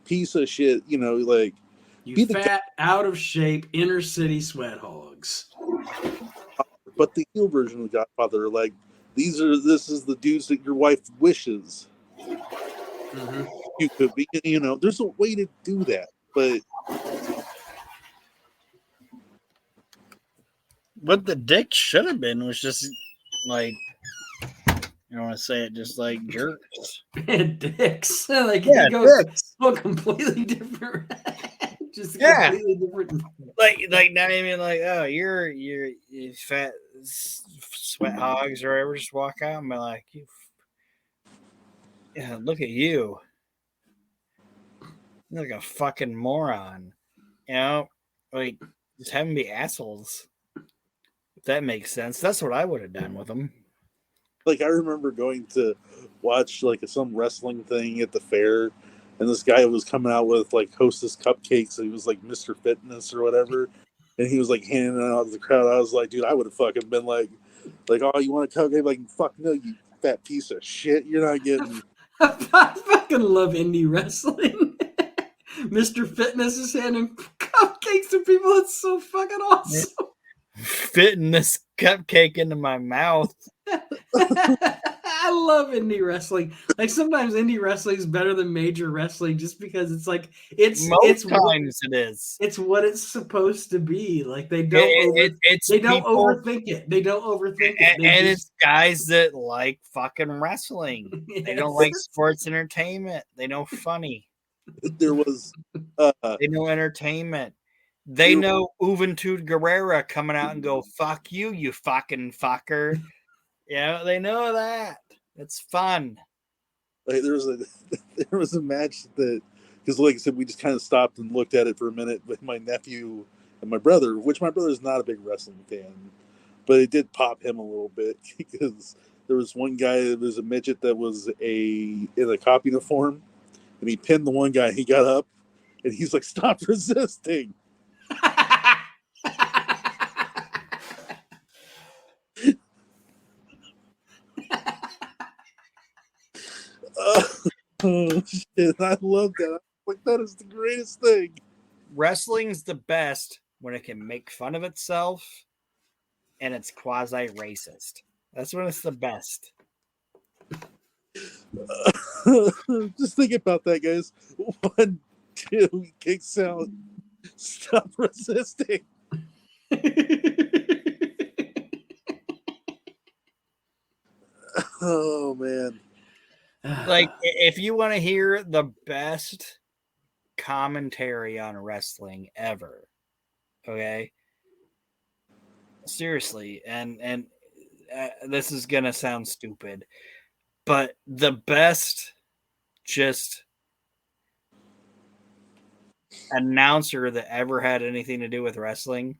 piece of shit, you know, like, you fat, out of shape, inner city sweat hogs. But the heel version of the Godfather, like, this is the dudes that your wife wishes you could be. You know, there's a way to do that, but what the dick should have been was just like, I don't want to say it, just like jerks. Dicks. Like, yeah, he goes dicks. Oh, completely different. Just completely different. Like not even like, oh, you're fat sweat hogs or whatever. Just walk out and be like, yeah, look at you. You're like a fucking moron. You know, like, just have them be assholes. If that makes sense. That's what I would have done with them. Like, I remember going to watch like some wrestling thing at the fair, and this guy was coming out with like Hostess cupcakes, and he was like Mr. Fitness or whatever, and he was like handing it out to the crowd. I was like, dude, I would have fucking been like, oh, you want a cupcake? Like, fuck no, you fat piece of shit. You're not getting. I fucking love indie wrestling. Mr. Fitness is handing cupcakes to people. It's so fucking awesome. Fitting this cupcake into my mouth. I love indie wrestling. Like, sometimes indie wrestling is better than major wrestling, just because it's like it's times it is. It's what it's supposed to be. Like, they don't overthink it. They don't overthink it. And it's guys that like fucking wrestling. Yes. They don't like sports entertainment. They know funny. There was they know entertainment. They know Juventud Guerrera coming out and go, fuck you, you fucking fucker. Yeah, they know that. It's fun. Like, there was a match that, because like I said, we just kind of stopped and looked at it for a minute with my nephew and my brother, which my brother is not a big wrestling fan, but it did pop him a little bit, because there was one guy that was a midget that was in a cop uniform, and he pinned the one guy. He got up and he's like, stop resisting. Oh shit, I love that. Like, that is the greatest thing. Wrestling's the best when it can make fun of itself and it's quasi-racist. That's when it's the best. Just think about that, guys. 1, 2, he kicks out. Stop resisting. Oh man. Like, if you want to hear the best commentary on wrestling ever, okay? Seriously, and this is gonna sound stupid, but the best just announcer that ever had anything to do with wrestling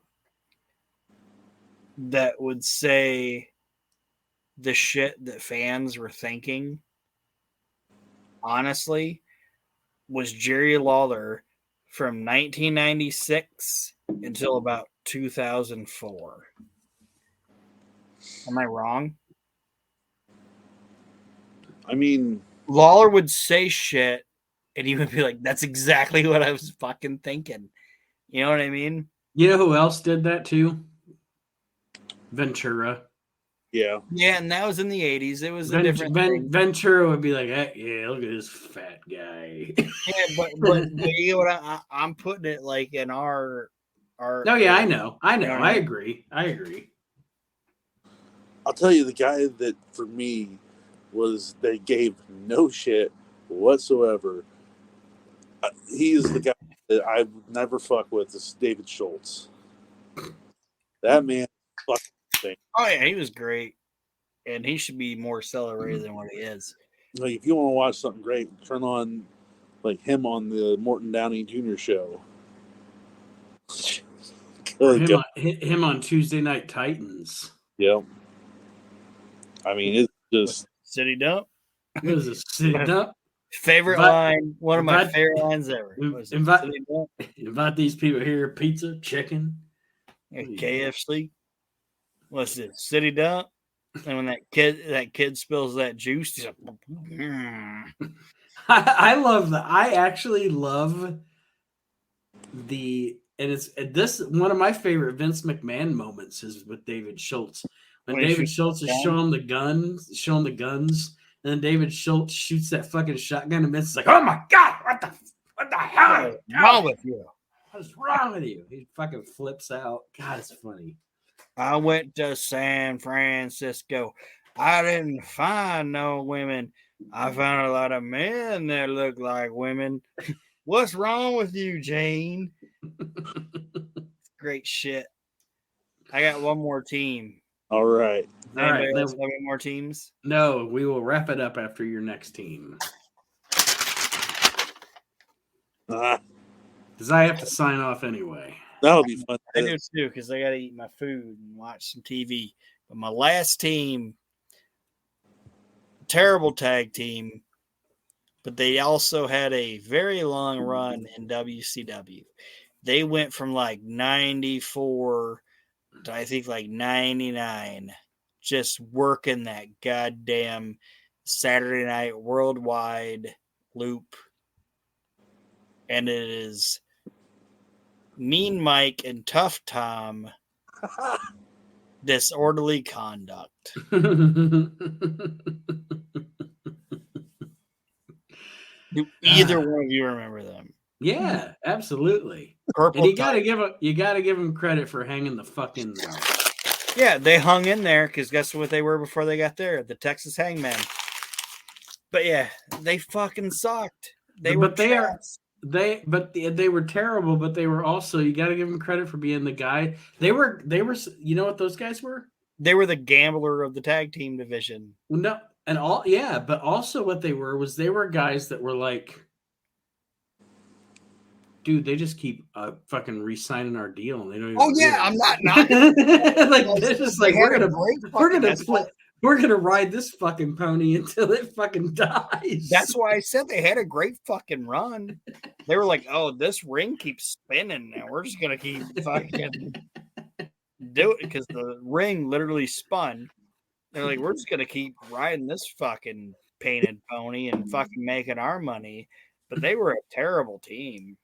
that would say the shit that fans were thinking, honestly, was Jerry Lawler from 1996 until about 2004. Am I wrong? I mean, Lawler would say shit And he would be like, that's exactly what I was fucking thinking. You know what I mean? You know who else did that too? Ventura. Yeah. Yeah, and that was in the 80s. It was a different thing. Ventura would be like, hey, yeah, look at this fat guy. Yeah, but you know what? I'm putting it like in our. No, yeah, I know. You know what I I mean? agree. I'll tell you, the guy that for me was they gave no shit whatsoever. He is the guy that I would never fuck with. Is David Schultz. That man, fucking thing. Oh yeah, he was great, and he should be more celebrated than what he is. Like, if you want to watch something great, turn on like him on the Morton Downey Jr. show. Or him on Tuesday Night Titans. Yeah. I mean, it's just City Dump. What is this? City Dump? Favorite line, one of my favorite lines ever. Invite these people here, pizza, chicken. KFC. What's this? City Dump. And when that kid spills that juice, he's like, I love that. I actually love and it's this one of my favorite Vince McMahon moments is with David Schultz. When David Schultz is showing the guns, and then David Schultz shoots that fucking shotgun, and Vince is like, "Oh my god, what the hell is wrong with you? What's wrong with you?" He fucking flips out. God, it's funny. I went to San Francisco. I didn't find no women. I found a lot of men that look like women. What's wrong with you, Jane? Great shit. I got one more team. all right. All right. Else have any more teams? No, we will wrap it up after your next team. Because I have to sign off anyway. That'll be fun. I do too, because I got to eat my food and watch some TV. But my last team, terrible tag team, but they also had a very long run in WCW. They went from like 94 to I think like 99, just working that goddamn Saturday Night Worldwide loop. And it is Mean Mike and Tough Tom, Disorderly Conduct. Do either one of you remember them? Yeah, absolutely. Purple and you gotta give them credit for hanging the fucking. Yeah, they hung in there because guess what they were before they got there? The Texas Hangman. But yeah, they fucking sucked. They were terrible, but they were also, you got to give them credit for being the guy. They were, you know what those guys were? They were the gambler of the tag team division. No, and but also what they were guys that were like, dude, they just keep fucking re-signing our deal, and they don't even. Oh yeah, I'm not like they're just like we're gonna ride this fucking pony until it fucking dies. That's why I said they had a great fucking run. They were like, "Oh, this ring keeps spinning, and we're just gonna keep fucking do it," because the ring literally spun. They're like, "We're just gonna keep riding this fucking painted pony and fucking making our money." But they were a terrible team.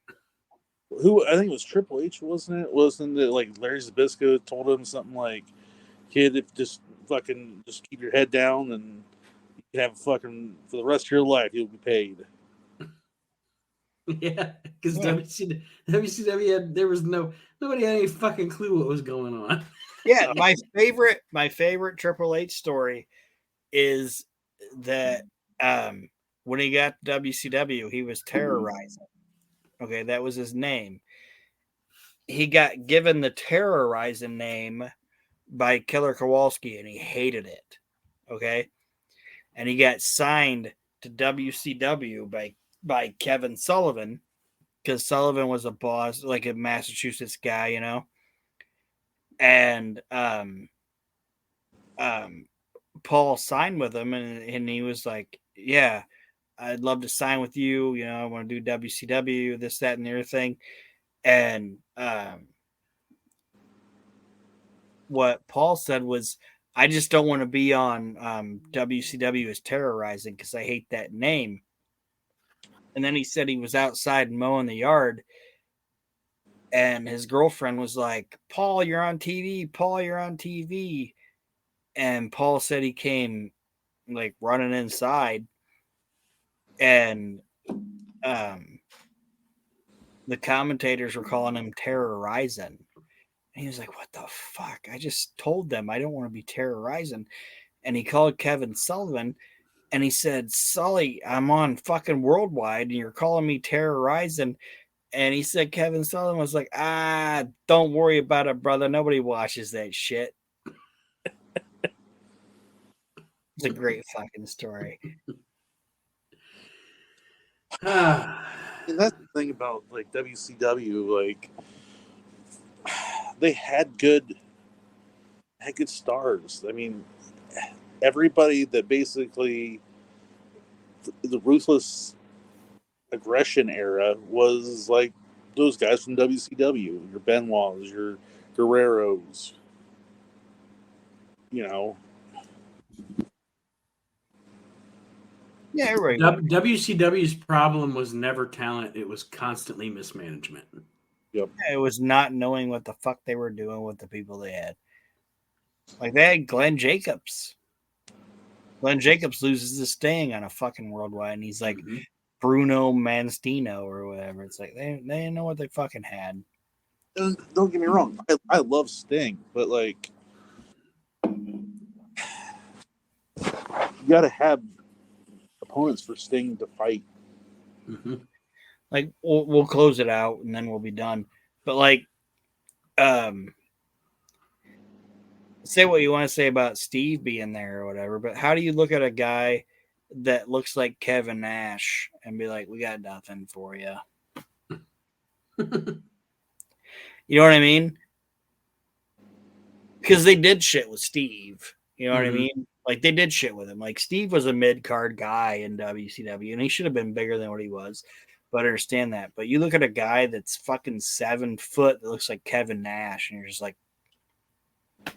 Who I think it was Triple H, wasn't it? Wasn't it like Larry Zbyszko told him something like, "Kid, if just keep your head down and you can have fucking for the rest of your life, you'll be paid." Yeah, because WCW had, there was nobody had any fucking clue what was going on. Yeah, my favorite Triple H story is that when he got to WCW, he was terrorizing. Okay, that was his name. He got given the terrorizing name by Killer Kowalski, and he hated it. Okay, and he got signed to WCW by Kevin Sullivan, because Sullivan was a boss, like a Massachusetts guy, you know. And Paul signed with him, and he was like, "Yeah, I'd love to sign with you. You know, I want to do WCW, this, that, and the other thing." And what Paul said was, "I just don't want to be on WCW as terrorizing because I hate that name." And then he said he was outside mowing the yard, and his girlfriend was like, Paul, you're on TV. Paul, you're on TV. And Paul said he came like running inside, and the commentators were calling him terrorizing. And he was like, what the fuck? I just told them I don't want to be terrorizing. And he called Kevin Sullivan, and he said, Sully, I'm on fucking Worldwide, and you're calling me terrorizing. And he said Kevin Sullivan was like, don't worry about it, brother. Nobody watches that shit. It's a great fucking story. And that's the thing about like WCW, like they had good stars. I mean, everybody that basically the ruthless aggression era was like those guys from WCW, your Benoits, your Guerreros, you know. Yeah, right. WCW's problem was never talent; it was constantly mismanagement. Yep. It was not knowing what the fuck they were doing with the people they had. Like they had Glenn Jacobs. Glenn Jacobs loses his Sting on a fucking Worldwide, and he's like Bruno Manstino or whatever. It's like they didn't know what they fucking had. And don't get me wrong, I love Sting, but like you got to have opponents for Sting to fight. Mm-hmm. Like we'll close it out and then we'll be done. But like, say what you want to say about Steve being there or whatever. But how do you look at a guy that looks like Kevin Nash and be like, "We got nothing for you"? You know what I mean? Because they did shit with Steve. You know what I mean? Like they did shit with him. Like Steve was a mid-card guy in WCW, and he should have been bigger than what he was. But I understand that. But you look at a guy that's fucking 7 foot that looks like Kevin Nash, and you're just like,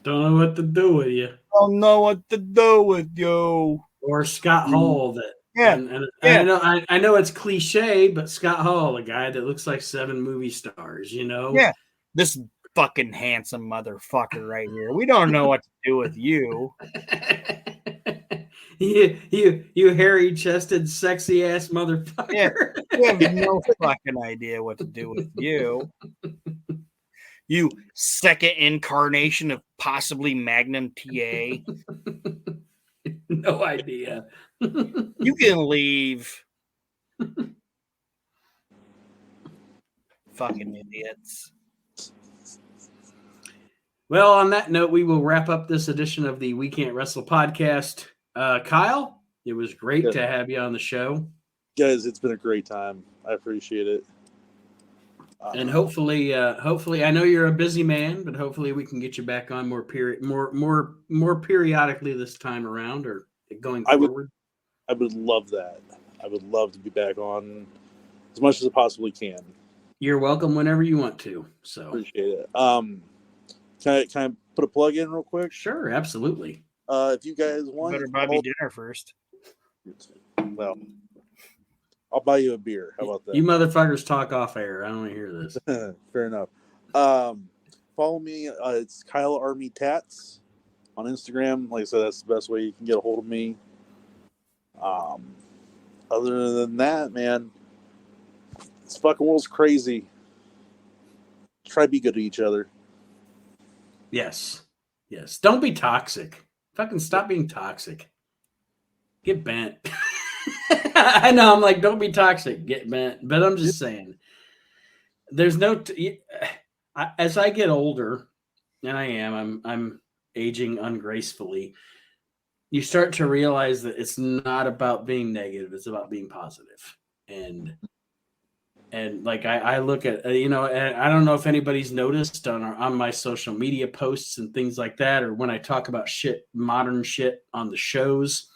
don't know what to do with you. Don't know what to do with you. Or Scott Hall. That and I know it's cliche, but Scott Hall, a guy that looks like 7 movie stars. You know. Yeah. This fucking handsome motherfucker right here. We don't know what to do with you. You hairy chested, sexy ass motherfucker. Yeah, we have no fucking idea what to do with you. You second incarnation of possibly Magnum TA. No idea. You can leave. Fucking idiots. Well, on that note, we will wrap up this edition of the We Can't Wrestle podcast. Kyle, it was great to have you on the show. Guys, it's been a great time. I appreciate it. And hopefully, I know you're a busy man, but hopefully we can get you back on more periodically this time around, or going forward. I would love that. I would love to be back on as much as I possibly can. You're welcome whenever you want to. So appreciate it. Can I put a plug in real quick? Sure, absolutely. If you guys want, better buy me dinner first. Well, I'll buy you a beer. How about that? You motherfuckers talk off air. I don't want to hear this. Fair enough. Follow me. It's Kyle Army Tats on Instagram. Like I said, that's the best way you can get a hold of me. Other than that, man, this fucking world's crazy. Try to be good to each other. Yes. Don't be toxic. Fucking stop being toxic. Get bent. I know. I'm like, don't be toxic. Get bent. But I'm just saying, there's no. As I get older, and I'm aging ungracefully. You start to realize that it's not about being negative; it's about being positive. And like I look at and I don't know if anybody's noticed on my social media posts and things like that, or when I talk about modern shit on the shows.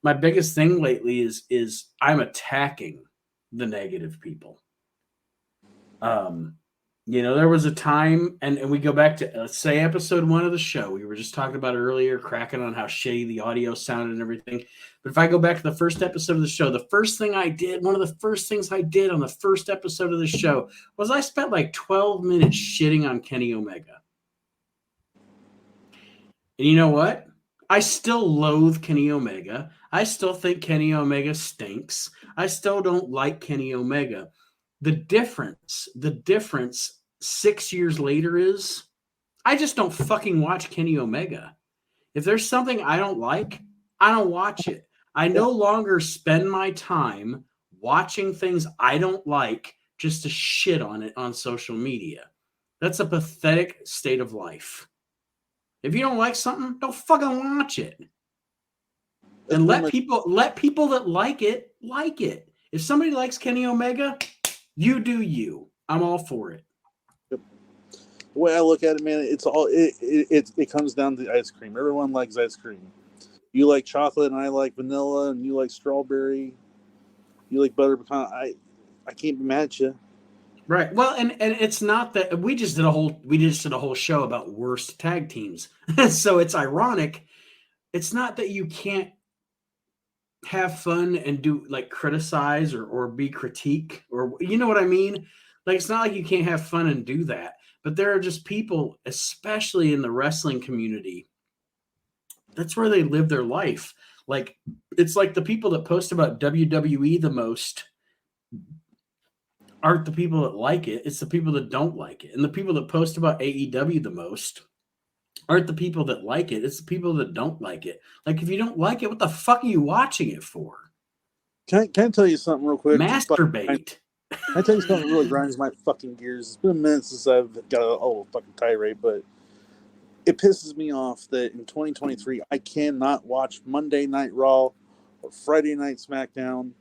My biggest thing lately is I'm attacking the negative people. There was a time, and we go back to, let's say, episode 1 of the show. We were just talking about it earlier, cracking on how shitty the audio sounded and everything. But if I go back to the first episode of the show, the first thing I did, one of the first things I did on the first episode of the show was I spent like 12 minutes shitting on Kenny Omega. And you know what? I still loathe Kenny Omega. I still think Kenny Omega stinks. I still don't like Kenny Omega. The difference 6 years later is I just don't fucking watch Kenny Omega. If there's something I don't like, I don't watch it. I no longer spend my time watching things I don't like just to shit on it on social media. That's a pathetic state of life. If you don't like something, don't fucking watch it. And let people that like it. If somebody likes Kenny Omega, you do you. I'm all for it. The way I look at it, man, it's all it comes down to ice cream. Everyone likes ice cream. You like chocolate, and I like vanilla, and you like strawberry. You like butter pecan. I can't be mad at you. Right. Well, and it's not that we just did a whole show about worst tag teams. So it's ironic. It's not that you can't have fun and do like criticize or be critique, or you know what I mean? Like, it's not like you can't have fun and do that, but there are just people, especially in the wrestling community, that's where they live their life. Like, it's like the people that post about WWE the most aren't the people that like it. It's the people that don't like it. And the people that post about AEW the most aren't the people that like it. It's the people that don't like it. Like, if you don't like it, what the fuck are you watching it for? Can I tell you something real quick? Masturbate. Can I tell you something that really grinds my fucking gears? It's been a minute since I've got a whole fucking tirade, but it pisses me off that in 2023 I cannot watch Monday Night Raw or Friday Night SmackDown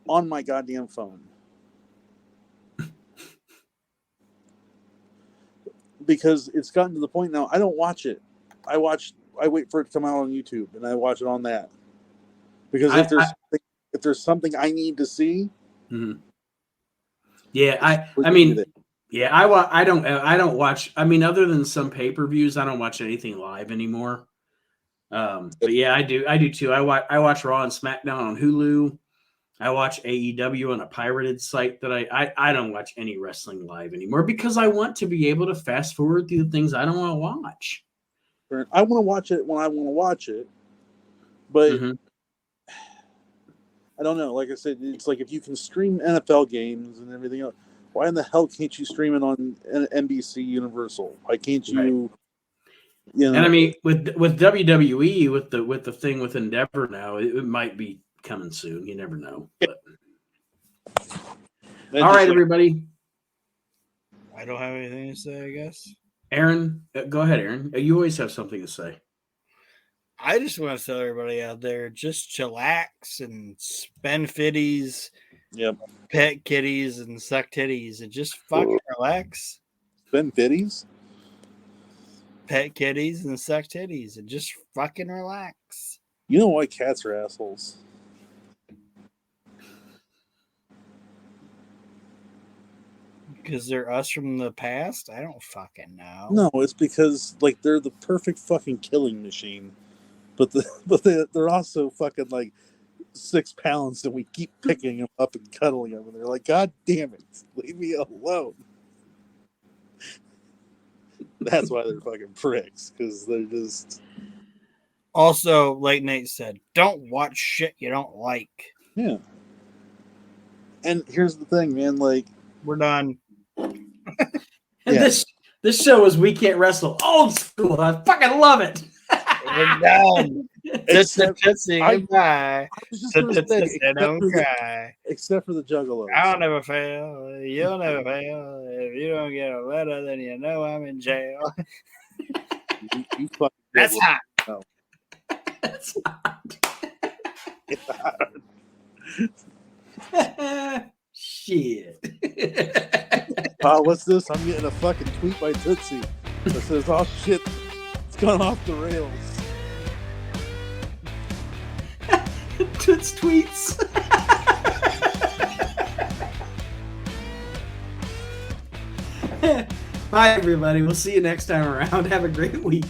on my goddamn phone. Because it's gotten to the point now I don't watch it. I wait for it to come out on YouTube and I watch it on that. Because if there's something I need to see, yeah, I mean, yeah, I don't watch. I mean, other than some pay-per-views, I don't watch anything live anymore. But yeah, I do too. I watch Raw and SmackDown on Hulu. I watch AEW on a pirated site that I don't watch any wrestling live anymore because I want to be able to fast forward through the things I don't want to watch. I want to watch it when I want to watch it, but I don't know. Like I said, it's like if you can stream NFL games and everything else, why in the hell can't you stream it on NBC Universal? Why can't you? You know? And I mean, with WWE, with the thing with Endeavor now, it might be coming soon. You never know. But. All right, everybody. I don't have anything to say, I guess. Aaron, go ahead, Aaron. You always have something to say. I just want to tell everybody out there, just chillax and spend fitties, pet kitties and suck titties, and just fucking relax. Spend fitties? Pet kitties and suck titties, and just fucking relax. You know why cats are assholes? Because they're us from the past? I don't fucking know. No, it's because like they're the perfect fucking killing machine. But they're also fucking like 6 pounds, and we keep picking them up and cuddling them, and they're like, God damn it, leave me alone. That's why they're fucking pricks, because they're just. Also, like Nate said, don't watch shit you don't like. Yeah. And here's the thing, man. Like, we're done. This show is We Can't Wrestle old school. I fucking love it. We're done. Goodbye. Don't cry. Except for the juggalos. I'll never fail. You'll never fail. If you don't get a letter, then you know I'm in jail. you fucking That's hot. No. That's hot. It's hot. Shit. What's this? I'm getting a fucking tweet by Tootsie that says, oh shit, it's gone off the rails. Toots tweets. Bye, everybody. We'll see you next time around. Have a great week.